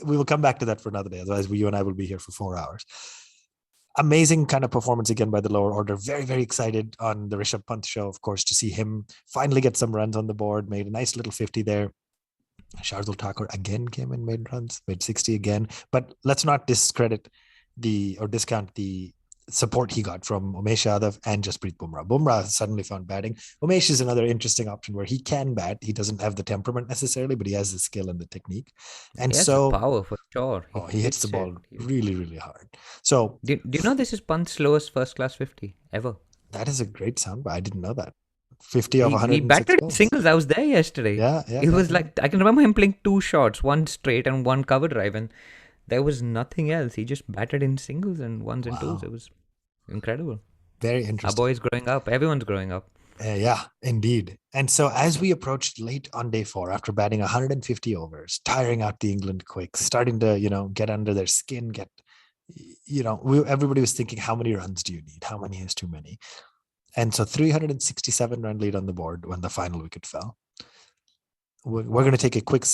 we will come back to that for another day. Otherwise, you and I will be here for 4 hours. Amazing kind of performance again by the lower order. Very, very excited on the Rishabh Pant show, of course, to see him finally get some runs on the board. Made a nice little 50 there. Shardul Thakur again came and made runs, made 60 again. But let's not discount the support he got from Umesh Yadav and Jasprit Bumrah. Bumrah suddenly found batting. Umesh is another interesting option where he can bat. He doesn't have the temperament necessarily, but he has the skill and the technique. And he has the power for sure. He hits the ball really, really hard. So do you know this is Pant's slowest first-class 50 ever? That is a great sound, but I didn't know that. 50 of 106 He batted balls. singles. I was there yesterday. Yeah. It was like, I can remember him playing 2 shots, one straight and one cover drive, and there was nothing else. He just batted in singles and ones and twos. It was incredible. Very interesting. Our boy's growing up. Everyone's growing up. Yeah, indeed. And so as we approached late on day 4, after batting 150 overs, tiring out the England quicks, starting to, get under their skin, everybody was thinking, how many runs do you need? How many is too many? And so 367 run lead on the board when the final wicket fell. we're going to take a quick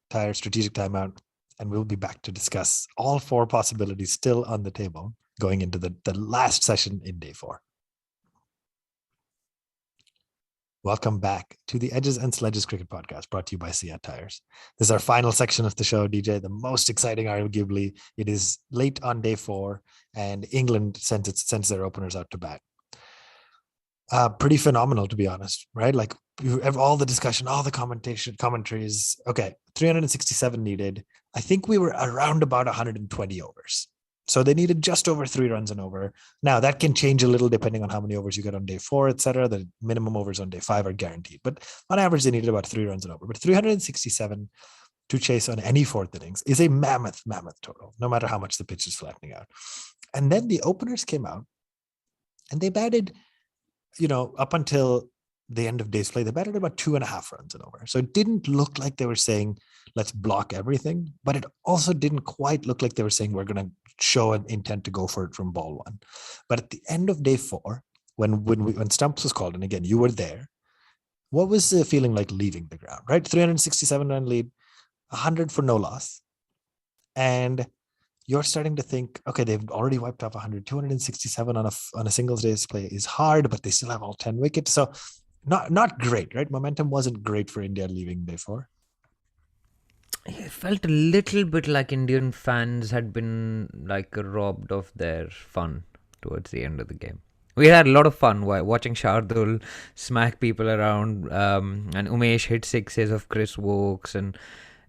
tire strategic timeout, and we'll be back to discuss all four possibilities still on the table going into the last session in day 4. Welcome back to the Edges and Sledges Cricket Podcast, brought to you by Seat Tires. This is our final section of the show, DJ, the most exciting, arguably. It is late on day 4, and England sends their openers out to bat. Pretty phenomenal, to be honest, right? Like, you have all the discussion, all the commentaries. Okay, 367 needed. I think we were around about 120 overs. So they needed just over 3 runs and over. Now, that can change a little depending on how many overs you get on day 4, etc. The minimum overs on day 5 are guaranteed. But on average, they needed about 3 runs and over. But 367 to chase on any 4th innings is a mammoth total, no matter how much the pitch is flattening out. And then the openers came out, and they batted, up until the end of day's play, they batted about 2.5 runs and over. So it didn't look like they were saying, let's block everything, but it also didn't quite look like they were saying, we're going to show an intent to go for it from ball 1. But at the end of day 4, when Stumps was called, and again, you were there, what was the feeling like leaving the ground, right? 367 run lead, 100 for no loss. And you're starting to think, okay, they've already wiped off 100, 267 on a singles day's play is hard, but they still have all 10 wickets. So not great, right? Momentum wasn't great for India leaving day 4. It felt a little bit like Indian fans had been robbed of their fun towards the end of the game. We had a lot of fun watching Shardul smack people around, and Umesh hit 6s of Chris Wokes, and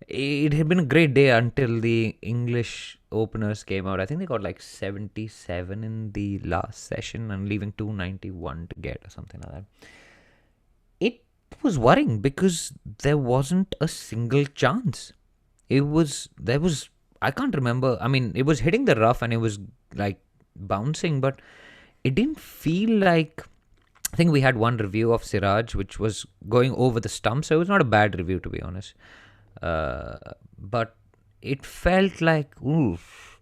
it had been a great day until the English openers came out. I think they got 77 in the last session and leaving 291 to get or something like that. It was worrying because there wasn't a single chance. There was, I can't remember. I mean, it was hitting the rough and it was bouncing, but it didn't feel like, I think we had one review of Siraj, which was going over the stump. So it was not a bad review, to be honest. But it felt like, oof,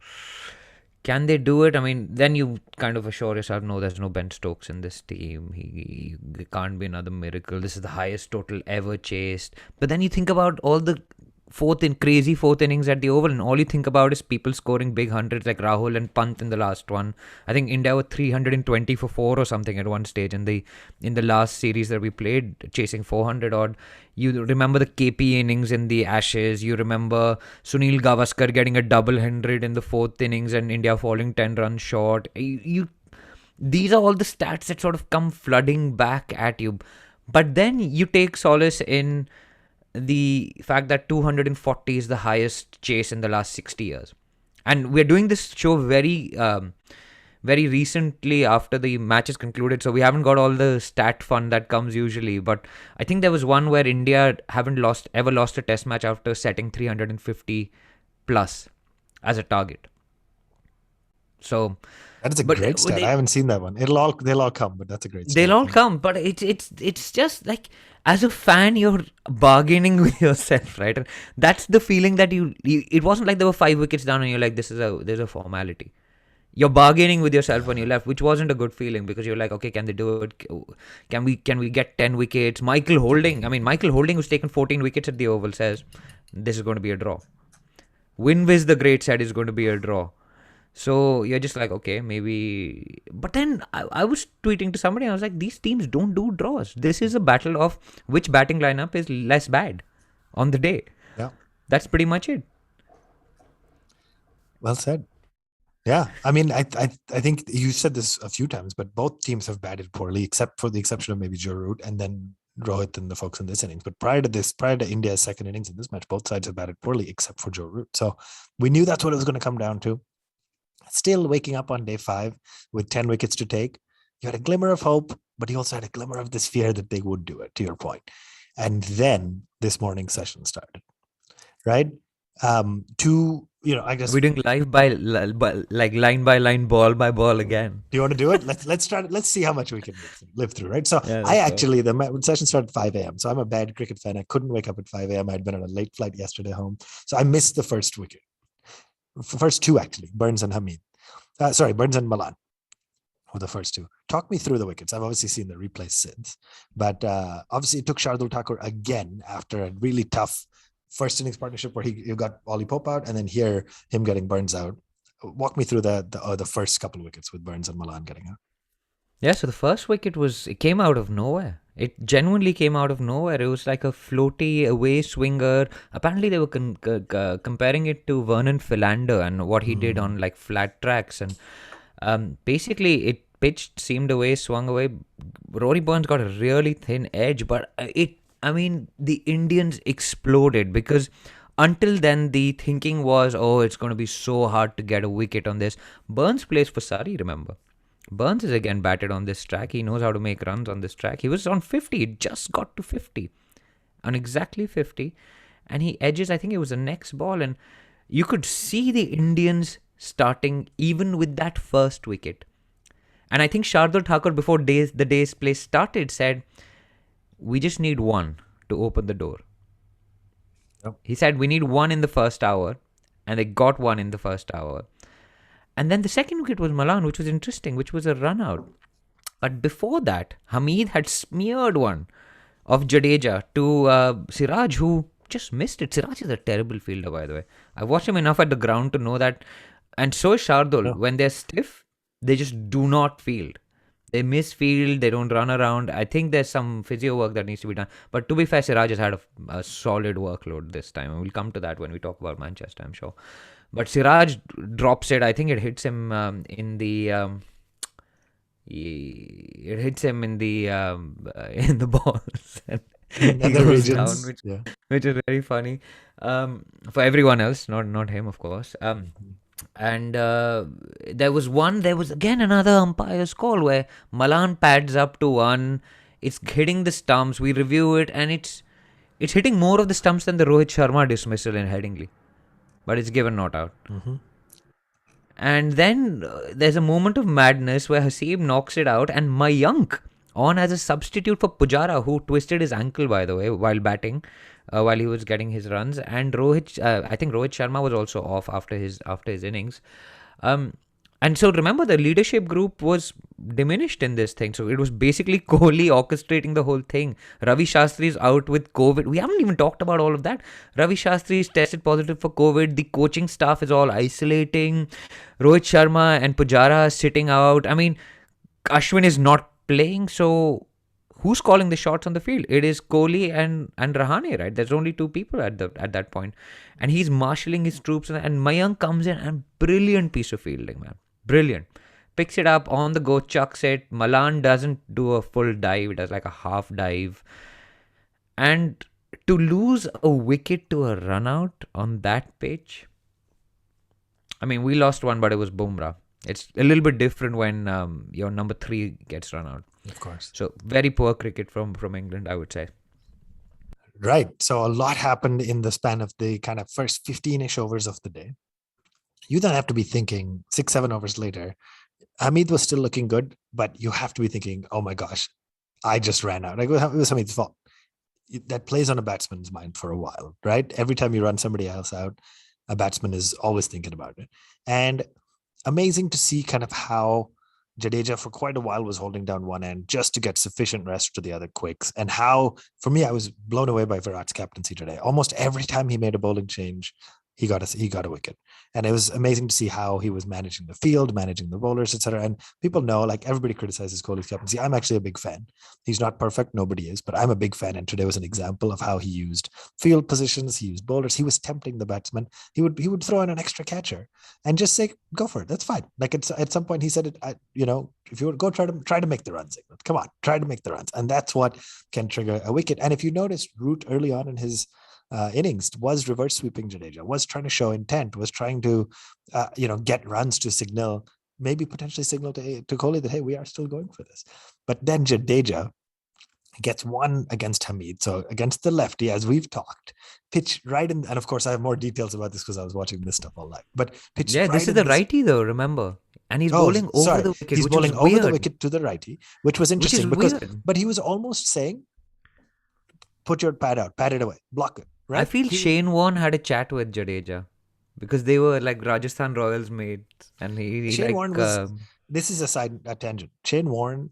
can they do it? I mean, then you kind of assure yourself, no, there's no Ben Stokes in this team. He can't be another miracle. This is the highest total ever chased. But then you think about all the crazy fourth innings at the Oval, and all you think about is people scoring big hundreds like Rahul and Pant in the last one. I think India were 320 for 4 or something at one stage in the last series that we played, chasing 400 odd. You remember the KP innings in the Ashes. You remember Sunil Gavaskar getting a double 100 in the 4th innings and India falling 10 runs short. These are all the stats that sort of come flooding back at you. But then you take solace in the fact that 240 is the highest chase in the last 60 years. And we're doing this show very recently after the matches concluded, so we haven't got all the stat fun that comes usually. But I think there was one where India haven't ever lost a test match after setting 350 plus as a target. So that is a great stat. I haven't seen that one. They'll all come, but that's a great stat. They'll all come, but it's just like, as a fan, you're bargaining with yourself, right? And that's the feeling that it wasn't like there were 5 wickets down and you're like, there's a formality. You're bargaining with yourself when you left, which wasn't a good feeling, because you're like, okay, can they do it? Can we get 10 wickets? Michael Holding, who's taken 14 wickets at the Oval, says this is going to be a draw. Winwiz the Great said it's going to be a draw. So you're just like, okay, maybe. But then I was tweeting to somebody, I was like, these teams don't do draws. This is a battle of which batting lineup is less bad on the day. Yeah. That's pretty much it. Well said. Yeah. I mean, I think you said this a few times, but both teams have batted poorly, except for the exception of maybe Joe Root and then Rohit and the folks in this innings. But prior to India's second innings in this match, both sides have batted poorly except for Joe Root. So we knew that's what it was going to come down to. Still waking up on day 5 with 10 wickets to take, you had a glimmer of hope, but you also had a glimmer of this fear that they would do it, to your point. And then this morning's session started, right? I guess we're doing line by line, ball by ball again. Do you want to do it? Let's try. Let's see how much we can live through, right? So the session started at 5 a.m. So I'm a bad cricket fan. I couldn't wake up at 5 a.m. I'd been on a late flight yesterday home, so I missed the first wicket. First 2 actually, Burns and Hamid. Burns and Malan. were the first two. Talk me through the wickets. I've obviously seen the replays since, but obviously it took Shardul Thakur again after a really tough first innings partnership where you got Ollie Pope out, and then here him getting Burns out. Walk me through the first couple of wickets with Burns and Malan getting out. Yeah, so the first wicket it came out of nowhere. It genuinely came out of nowhere. It was like a floaty away swinger. Apparently, they were comparing it to Vernon Philander and what he did on like flat tracks. And basically, it pitched, seamed away, swung away. Rory Burns got a really thin edge, but the Indians exploded because until then, the thinking was, oh, it's going to be so hard to get a wicket on this. Burns plays for Surrey, remember? Burns is again batted on this track. He knows how to make runs on this track. He was on 50. It just got to 50. On exactly 50. And he edges, I think it was the next ball. And you could see the Indians starting even with that first wicket. And I think Shardul Thakur, before the day's play started, said, we just need one to open the door. Yep. He said, we need one in the first hour. And they got one in the first hour. And then the second wicket was Malan, which was interesting, which was a run out. But before that, Hameed had smeared one of Jadeja to Siraj, who just missed it. Siraj is a terrible fielder, by the way. I've watched him enough at the ground to know that. And so is Shardul. No. When they're stiff, they just do not field. They misfield, they don't run around. I think there's some physio work that needs to be done. But to be fair, Siraj has had a solid workload this time. And we'll come to that when we talk about Manchester, I'm sure. But Siraj drops it. I think it hits him in the balls. And he goes down, which is very funny for everyone else, not him, of course. And there was again another umpire's call where Malan pads up to one. It's hitting the stumps. We review it, and it's hitting more of the stumps than the Rohit Sharma dismissal in Headingley. But it's given not out. Mm-hmm. And then there's a moment of madness where Haseeb knocks it out, and Mayank on as a substitute for Pujara, who twisted his ankle, by the way, while batting, while he was getting his runs. And I think Rohit Sharma was also off after his innings. And so remember, the leadership group was diminished in this thing. So it was basically Kohli orchestrating the whole thing. Ravi Shastri is out with COVID. We haven't even talked about all of that. Ravi Shastri is tested positive for COVID. The coaching staff is all isolating. Rohit Sharma and Pujara are sitting out. I mean, Ashwin is not playing. So who's calling the shots on the field? It is Kohli and Rahane, right? There's only two people at that point. And he's marshalling his troops. And Mayank comes in and brilliant piece of fielding, man. Brilliant. Picks it up on the go, chucks it. Malan doesn't do a full dive, does like a half dive. And to lose a wicket to a run out on that pitch, I mean, we lost one, but it was Bumrah. It's a little bit different when your number 3 gets run out. Of course. So very poor cricket from England, I would say. Right. So a lot happened in the span of the kind of first 15-ish overs of the day. You then have to be thinking 6-7 overs later, Hameed was still looking good, but you have to be thinking, oh my gosh, I just ran out. Like, it was Hameed's fault. That plays on a batsman's mind for a while, right? Every time you run somebody else out, a batsman is always thinking about it. And amazing to see kind of how Jadeja for quite a while was holding down one end just to get sufficient rest to the other quicks. And how, for me, I was blown away by Virat's captaincy today. Almost every time he made a bowling change, he got a wicket. And it was amazing to see how he was managing the field, managing the bowlers, etc. And people know, like, everybody criticizes Kohli's captaincy. I'm actually a big fan. He's not perfect. Nobody is, but I'm a big fan. And today was an example of how he used field positions. He used bowlers. He was tempting the batsman. He would throw in an extra catcher and just say, go for it. That's fine. Like, at some point he said it, if you would go try to make the runs. Come on, try to make the runs. And that's what can trigger a wicket. And if you notice, Root early on in his innings was reverse sweeping Jadeja, was trying to show intent, was trying to, get runs to signal, maybe potentially signal to Kohli that, hey, we are still going for this. But then Jadeja gets one against Hameed. So against the lefty, as we've talked, pitch right in, and of course I have more details about this because I was watching this stuff all night. But pitch. Yeah, this is the righty though, remember? And he's bowling over the wicket. He's bowling over the wicket to the righty, which was interesting but he was almost saying, put your pad out, pad it away, block it. Right? I feel Shane Warne had a chat with Jadeja because they were like Rajasthan Royals mates, and Shane Warne was this is a tangent. Shane Warne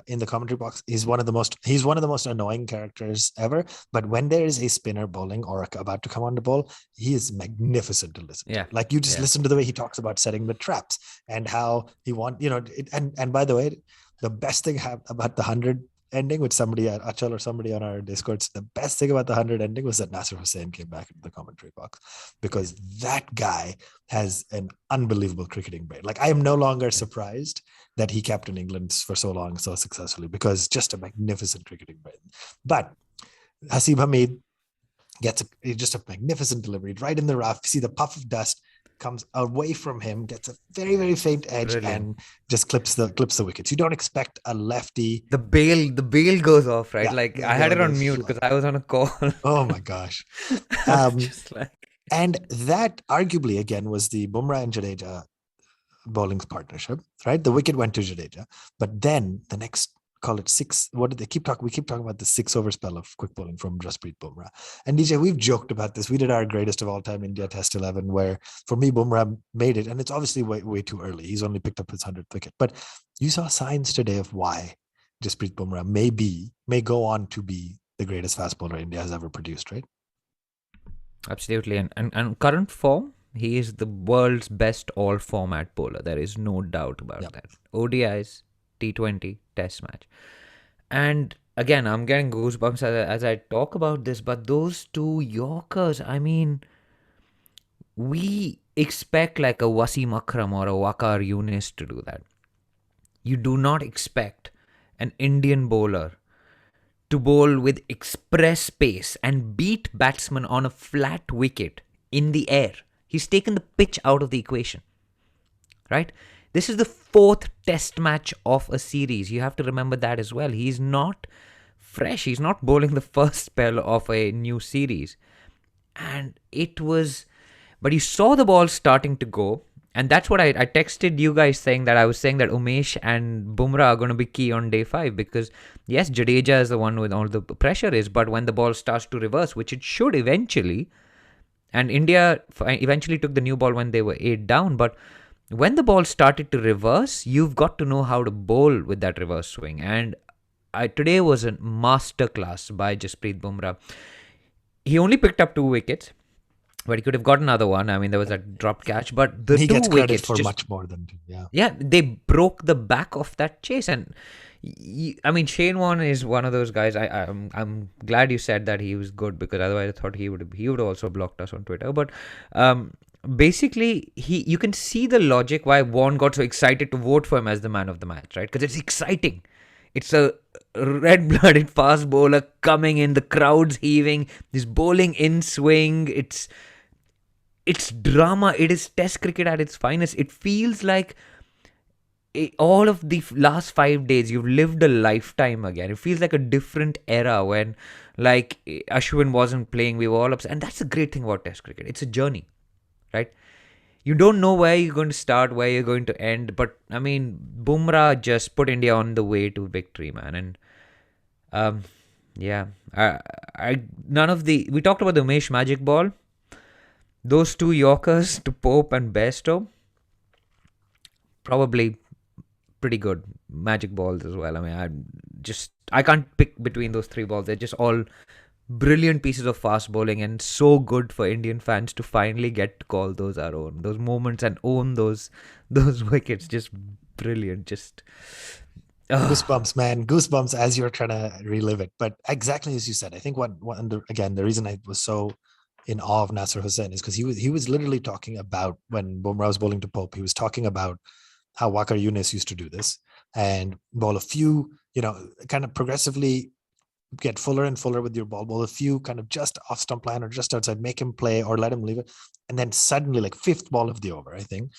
in the commentary box is one of the most annoying characters ever. But when there is a spinner bowling or about to come on the ball, he is magnificent to listen Yeah. to. Like you just Yeah. listen to the way he talks about setting the traps and how he and by the way, the best thing about the 100 ending, which somebody Achal or somebody on our Discord, the best thing about the 100 ending was that Nasser Hussain came back into the commentary box, because that guy has an unbelievable cricketing brain. Like I am no longer surprised that he captained England for so long, so successfully, because just a magnificent cricketing brain. But Hasib Hamid gets just a magnificent delivery right in the rough. See the puff of dust comes away from him, gets a very, very faint edge, Brilliant. and just clips the wickets. You don't expect a lefty. The bail goes off, right? Yeah, Like the I had ball it on goes mute flying. because I was on a call. Oh my gosh. I was just like, And that arguably again was the Bumrah and Jadeja bowling partnership, right? The wicket went to Jadeja, but then the next, call it six. What did they keep talking? We keep talking about the 6 over spell of quick bowling from Jasprit Bumrah. And DJ, we've joked about this. We did our greatest of all time India Test 11, where for me Bumrah made it, and it's obviously way too early. He's only picked up his 100th wicket, but you saw signs today of why Jasprit Bumrah may go on to be the greatest fast bowler India has ever produced, right? absolutely. And current form, he is the world's best all format bowler. There is no doubt about that. ODIs, T20, Test match. And again, I'm getting goosebumps as I talk about this, but those two Yorkers, I mean, we expect like a Wasim Akram or a Waqar Yunus to do that. You do not expect an Indian bowler to bowl with express pace and beat batsmen on a flat wicket in the air. He's taken the pitch out of the equation, right? This is the 4th test match of a series. You have to remember that as well. He's not fresh. He's not bowling the first spell of a new series. And it was, but you saw the ball starting to go. And that's what I texted you guys saying that I was saying that Umesh and Bumrah are going to be key on day 5, because yes, Jadeja is the one with all the pressure is, but when the ball starts to reverse, which it should eventually, and India eventually took the new ball when they were 8 down, but when the ball started to reverse, you've got to know how to bowl with that reverse swing. And today was a masterclass by Jasprit Bumrah. He only picked up 2 wickets, but he could have got another one. I mean, there was a dropped catch, but the He 2 gets credit wickets for just, much more than yeah, they broke the back of that chase. And I mean, Shane Warne is one of those guys. I'm glad you said that he was good, because otherwise I thought he would also blocked us on Twitter. But basically, you can see the logic why Warne got so excited to vote for him as the man of the match, right? Because it's exciting. It's a red-blooded fast bowler coming in, the crowd's heaving, this bowling in swing. It's drama. It is Test cricket at its finest. It feels like all of the last 5 days you've lived a lifetime again. It feels like a different era when, like, Ashwin wasn't playing. We were all upset, and that's the great thing about Test cricket. It's a journey, right? You don't know where you're going to start, where you're going to end. But I mean, Bumrah just put India on the way to victory, man. And yeah, none of we talked about the Umesh magic ball. Those 2 Yorkers to Pope and Bairstow, probably pretty good magic balls as well. I mean, I can't pick between those 3 balls. They're just all brilliant pieces of fast bowling, and so good for Indian fans to finally get to call those our own. Those moments and own those wickets. Just brilliant. Just goosebumps, man, goosebumps as you're trying to relive it. But exactly as you said, I think the reason I was so in awe of Nasser Hussain is because he was literally talking about, when Bumrah was bowling to Pope, he was talking about how Waqar Yunus used to do this and bowl a few, kind of progressively get fuller and fuller with your bowl a few kind of just off stump line or just outside, make him play or let him leave it. And then suddenly, like 5th ball of the over, I think,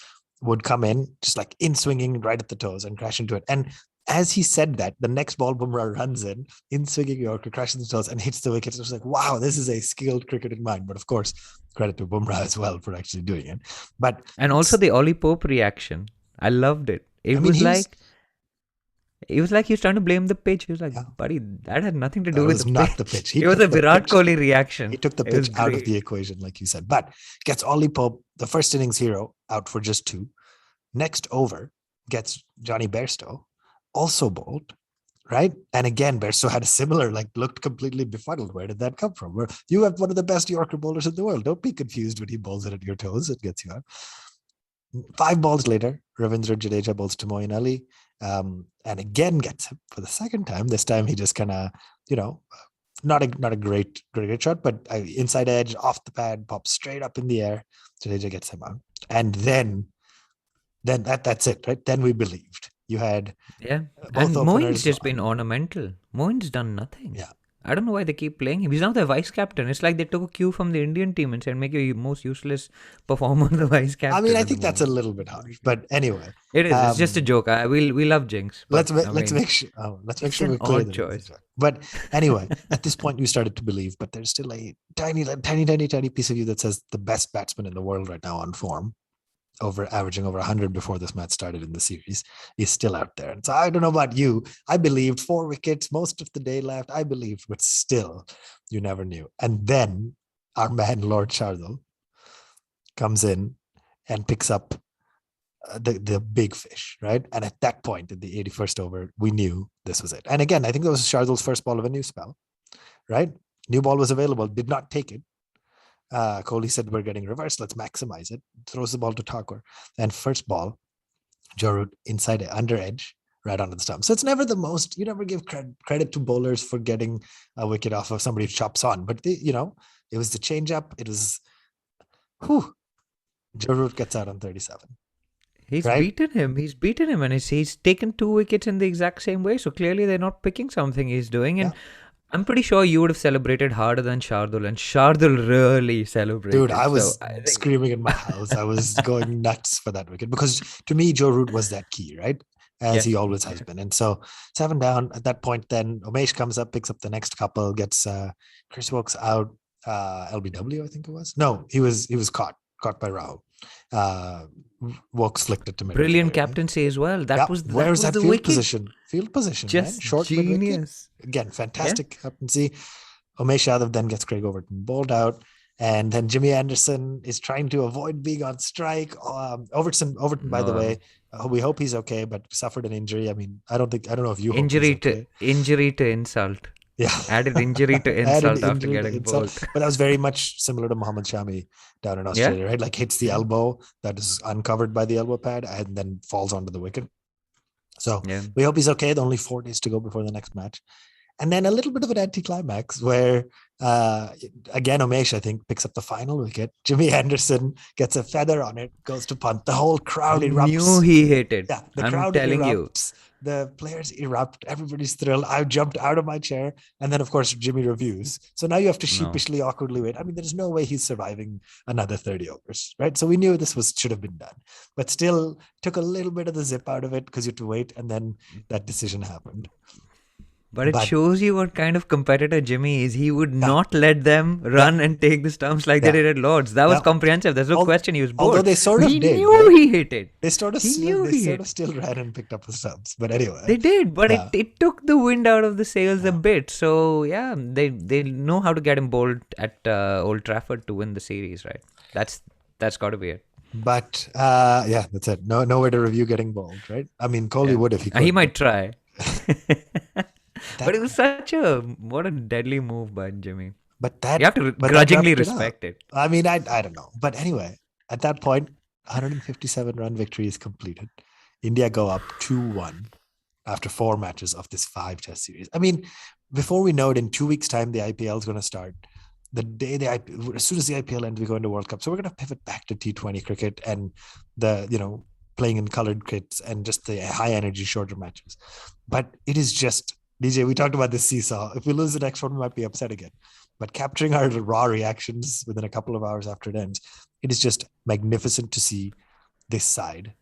would come in just like in swinging right at the toes and crash into it. And as he said that, the next ball Bumrah runs in swinging Yorker, crashes the toes and hits the wicket. It was like, wow, this is a skilled cricketing mind. But of course, credit to Bumrah as well for actually doing it. But and also the Ollie Pope reaction. I loved it. It was like he was trying to blame the pitch. He was like, buddy, that had nothing to do with the pitch. Not the pitch. It was a Virat Kohli reaction. He took the pitch out of the equation, like you said. But gets Ollie Pope, the first innings hero, out for just 2. Next over, gets Johnny Bairstow, also bowled, right? And again, Bairstow had a similar, looked completely befuddled. Where did that come from? Where you have one of the best Yorker bowlers in the world. Don't be confused when he bowls it at your toes. It gets you out. 5 balls later, Ravindra Jadeja bowls to Moeen Ali, and again gets him for the second time. This time he just kind of, not a great shot, but inside edge, off the pad, pops straight up in the air. Jadeja gets him out. And then that's it, right? Then we believed. You had And both openers. Moeen's just been ornamental. Moeen's done nothing. Yeah. I don't know why they keep playing him. He's now the vice captain. It's like they took a cue from the Indian team and said, make your most useless performer the vice captain. I mean, I think that's a little bit harsh, but anyway. It is. It's just a joke. We love Jinx. Let's make sure we're clear. Choice. But anyway, at this point, you started to believe, but there's still a tiny piece of you that says the best batsman in the world right now on form, averaging over 100 before this match started in the series, is still out there. And so I don't know about you. I believed 4 wickets, most of the day left. I believed, but still, you never knew. And then our man, Lord Shardul, comes in and picks up the big fish, right? And at that point, in the 81st over, we knew this was it. And again, I think that was Shardul's first ball of a new spell, right? New ball was available, did not take it. Kohli said, we're getting reversed. Let's maximize it. Throws the ball to Thakur. And first ball, Joe Root inside under edge, right onto the stump. So it's never the most, you never give credit to bowlers for getting a wicket off of somebody who chops on. But, it was the change up. It was, Joe Root gets out on 37. He's beaten him and he's taken 2 wickets in the exact same way. So clearly they're not picking something he's doing. And I'm pretty sure you would have celebrated harder than Shardul, and Shardul really celebrated. Dude, I was screaming in my house. I was going nuts for that wicket because to me, Joe Root was that key, right? As he always has been. And so 7 down at that point, then Umesh comes up, picks up the next couple, gets Chris Wokes out, LBW, I think it was. No, he was caught by Rahul. Wokes flicked it to middle. Brilliant captaincy as well. That was that the field wicket position. Field position, just man. Short genius. Again, fantastic captaincy. Umesh Yadav then gets Craig Overton bowled out, and then Jimmy Anderson is trying to avoid being on strike. Overton, by the way, we hope he's okay, but suffered an injury. I mean, I don't know if you injury hope he's okay. Injury to insult. Yeah, added injury to insult after getting bowled. But that was very much similar to Mohammad Shami down in Australia, right? Like hits the elbow that is uncovered by the elbow pad and then falls onto the wicket. So we hope he's okay. Only 4 days to go before the next match. And then a little bit of an anticlimax where, again, Umesh, I think, picks up the final wicket. Jimmy Anderson gets a feather on it, goes to punt. The whole crowd erupts. Knew he hit it. Yeah, the crowd erupts. The players erupt. Everybody's thrilled. I jumped out of my chair. And then, of course, Jimmy reviews. So now you have to sheepishly, awkwardly wait. I mean, there's no way he's surviving another 30 overs, right? So we knew this should have been done. But still took a little bit of the zip out of it because you had to wait. And then that decision happened. But it shows you what kind of competitor Jimmy is. He would not let them run and take the stumps like they did at Lords. That was comprehensive. There's no question he was bored. Although they sort of he did. Knew he hit it. They sort of still ran and picked up the stumps. But anyway. They did, but it took the wind out of the sails a bit. So, they know how to get him bowled at Old Trafford to win the series, right? That's got to be it. But, that's it. No way to review getting bowled, right? I mean, Kohli would if he could. He might try. But it was what a deadly move by Jimmy. But that you have to grudgingly respect it. I mean, I don't know. But anyway, at that point, 157 run victory is completed. India go up 2-1 after 4 matches of this 5-test series. I mean, before we know it, in 2 weeks' time, the IPL is going to start. The day as soon as the IPL ends, we go into World Cup. So we're going to pivot back to T20 cricket and playing in colored kits and just the high energy shorter matches. But it is just, DJ, we talked about this seesaw. If we lose the next one, we might be upset again. But capturing our raw reactions within a couple of hours after it ends, it is just magnificent to see this side.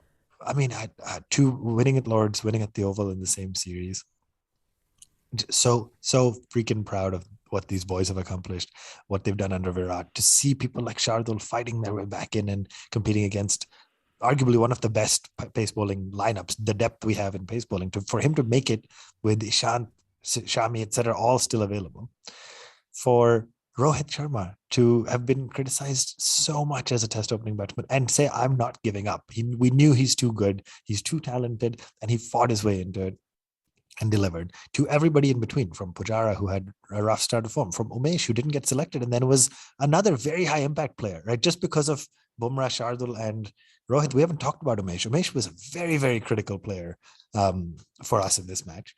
I mean, winning at Lords, winning at the Oval in the same series. So freaking proud of what these boys have accomplished, what they've done under Virat. To see people like Shardul fighting their way back in and competing against arguably one of the best pace bowling lineups, the depth we have in pace bowling, for him to make it with Ishant, Shami, etc., all still available. For Rohit Sharma to have been criticized so much as a test opening batsman and say, I'm not giving up. We knew he's too good, he's too talented, and he fought his way into it and delivered. To everybody in between, from Pujara, who had a rough start of form, from Umesh, who didn't get selected, and then was another very high impact player, right? Just because of Bumrah, Shardul, and Rohit. We haven't talked about Umesh. Umesh was a very, very critical player for us in this match.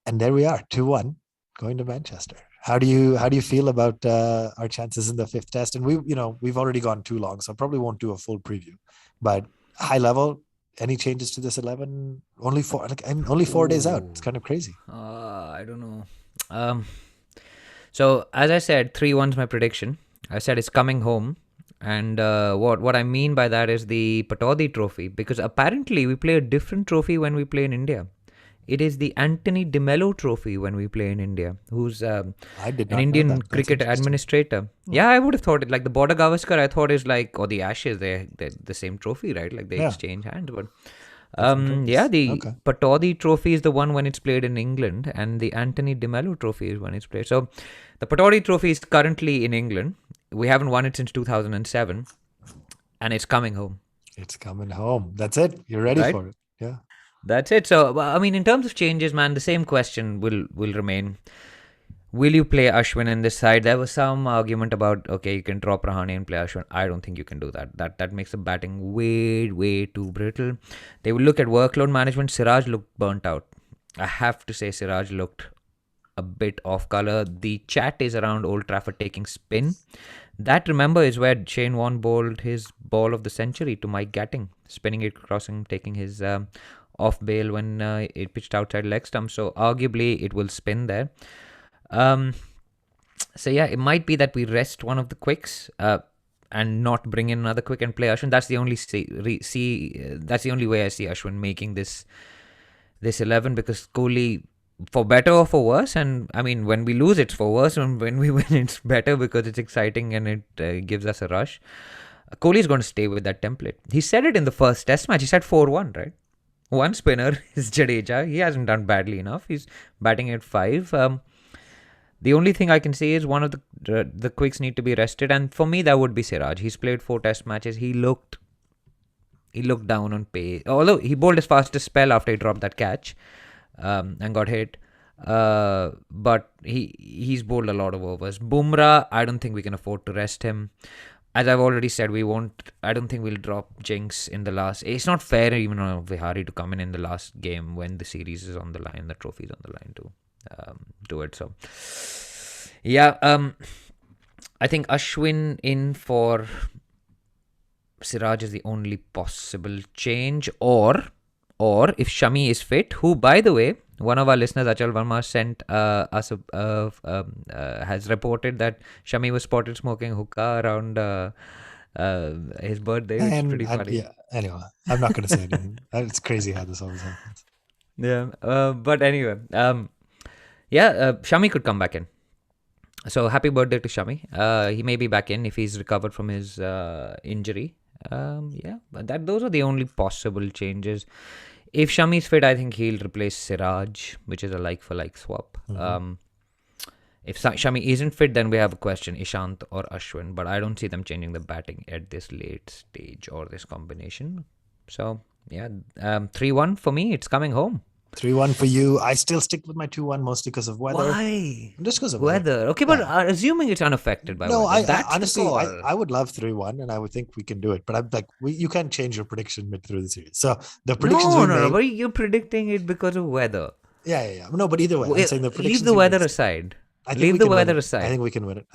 And there we are, 2-1, going to Manchester. How do you feel about our chances in the fifth test? And we've already gone too long, so I probably won't do a full preview. But high level, any changes to this 11? Only 4 days out. It's kind of crazy. I don't know. So as I said, 3-1's my prediction. I said it's coming home. And what I mean by that is the Pataudi Trophy, because apparently we play a different trophy when we play in India. It is the Anthony De Mello Trophy when we play in India, who's an Indian cricket administrator. Yeah, I would have thought it, like the Border Gavaskar, I thought is like, or the Ashes, they're the same trophy, right? Like they exchange hands. But the Pataudi Trophy is the one when it's played in England, and the Anthony De Mello Trophy is when it's played. So the Pataudi Trophy is currently in England. We haven't won it since 2007, and it's coming home. It's coming home. That's it. You're ready for it. Yeah. That's it. So, I mean, in terms of changes, man, the same question will remain. Will you play Ashwin in this side? There was some argument about, okay, you can drop Rahane and play Ashwin. I don't think you can do that. That makes the batting way, way too brittle. They will look at workload management. Siraj looked burnt out. I have to say Siraj looked a bit off colour. The chat is around Old Trafford taking spin. That, remember, is where Shane Warne bowled his ball of the century to Mike Gatting, spinning it, crossing, taking his off bail when it pitched outside leg stump. So arguably it will spin there. So yeah, it might be that we rest one of the quicks and not bring in another quick and play Ashwin. That's the only that's the only way I see Ashwin making this 11, because Kohli, for better or for worse, and I mean, when we lose it's for worse, and when we win it's better because it's exciting and it gives us a rush. Kohli is going to stay with that template. He said it in the first test match. He said 4-1, right? One spinner is Jadeja. He hasn't done badly enough. He's batting at 5. The only thing I can say is one of the quicks need to be rested, and for me that would be Siraj. He's played 4 test matches. He looked down on pace, although he bowled his fastest spell after he dropped that catch and got hit. But he's bowled a lot of overs. Bumrah, I don't think we can afford to rest him. As I've already said, I don't think we'll drop Jinx in the last. It's not fair even on Vihari to come in the last game when the series is on the line, the trophy is on the line to do it. So, yeah, I think Ashwin in for Siraj is the only possible change. Or if Shami is fit, who, by the way, one of our listeners, Achal Verma, sent us has reported that Shami was spotted smoking hookah around his birthday, which is pretty funny. Yeah, anyway, I'm not going to say anything. It's crazy how this always happens. Yeah, but anyway, Shami could come back in. So happy birthday to Shami. He may be back in if he's recovered from his injury. But those are the only possible changes. If Shami's fit, I think he'll replace Siraj, which is a like-for-like swap. Mm-hmm. If Shami isn't fit, then we have a question, Ishant or Ashwin. But I don't see them changing the batting at this late stage or this combination. So, 3-1 for me. It's coming home. 3-1 for you. I still stick with my 2-1 mostly because of weather. Why? Just because of weather. Okay, but assuming it's unaffected by weather. Honestly, I would love 3-1, and I would think we can do it. But I'm like, you can't change your prediction mid through the series. So the predictions No, but you're predicting it because of weather. Yeah. No, but either way, I'm saying the predictions. Leave the weather aside. I think we can win it.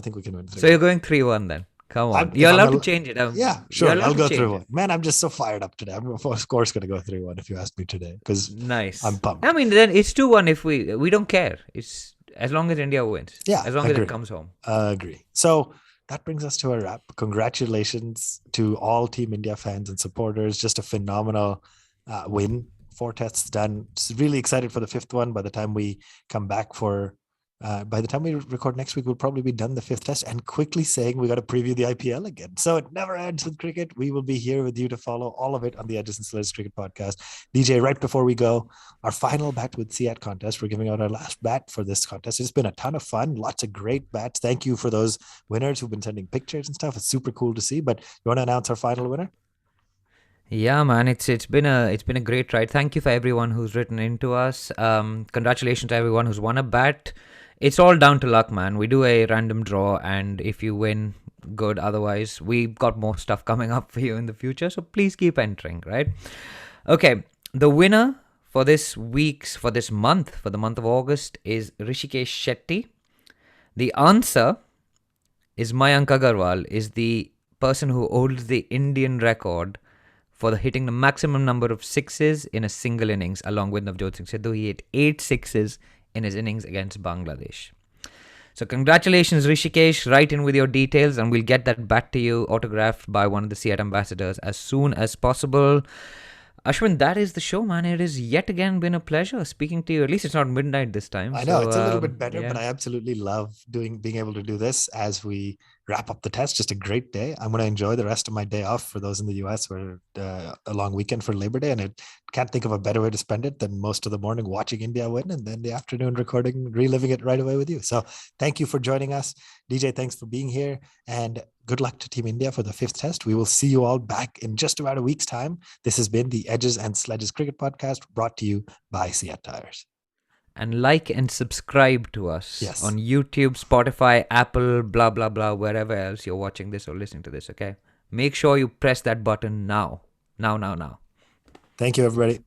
So you're going 3-1 then. Come on. You're allowed to change it. Yeah, sure. I'll go 3-1. Man, I'm just so fired up today. I'm, of course, going to go 3-1 if you ask me today. Because nice. I'm pumped. I mean, then it's 2-1 if we don't care. It's as long as India wins. Yeah, as long as it comes home. Agree. So that brings us to a wrap. Congratulations to all Team India fans and supporters. Just a phenomenal win. 4 tests done. Just really excited for the 5th one by the time we come back for By the time we record next week, we'll probably be done the fifth test and quickly saying we got to preview the IPL again. So it never ends with cricket. We will be here with you to follow all of it on the Edges and Sledges Cricket Podcast. DJ, right before we go, our final bet with Seat contest. We're giving out our last bet for this contest. It's been a ton of fun. Lots of great bets. Thank you for those winners who've been sending pictures and stuff. It's super cool to see. But you want to announce our final winner? Yeah, man, it's been a great ride. Thank you for everyone who's written into us. Congratulations to everyone who's won a bet. It's all down to luck, man. We do a random draw, and if you win, good. Otherwise, we've got more stuff coming up for you in the future. So please keep entering, right? Okay, the winner for this month, for the month of August, is Rishikesh Shetty. The answer is Mayank Agarwal, is the person who holds the Indian record for hitting the maximum number of sixes in a single innings, along with Navjot Singh Sidhu. He hit 8 sixes in his innings against Bangladesh. So congratulations, Rishikesh. Write in with your details and we'll get that back to you, autographed by one of the Seat ambassadors as soon as possible. Ashwin, that is the show, man. It has yet again been a pleasure speaking to you. At least it's not midnight this time. I know it's a little bit better, but I absolutely love being able to do this as we wrap up the test. Just a great day. I'm going to enjoy the rest of my day off for those in the US where a long weekend for Labor Day. And I can't think of a better way to spend it than most of the morning watching India win and then the afternoon recording, reliving it right away with you. So thank you for joining us. DJ, thanks for being here. And good luck to Team India for the fifth test. We will see you all back in just about a week's time. This has been the Edges and Sledges Cricket Podcast, brought to you by Seat Tires. And like and subscribe to us on YouTube, Spotify, Apple, blah, blah, blah, wherever else you're watching this or listening to this, okay? Make sure you press that button now. Now. Thank you, everybody.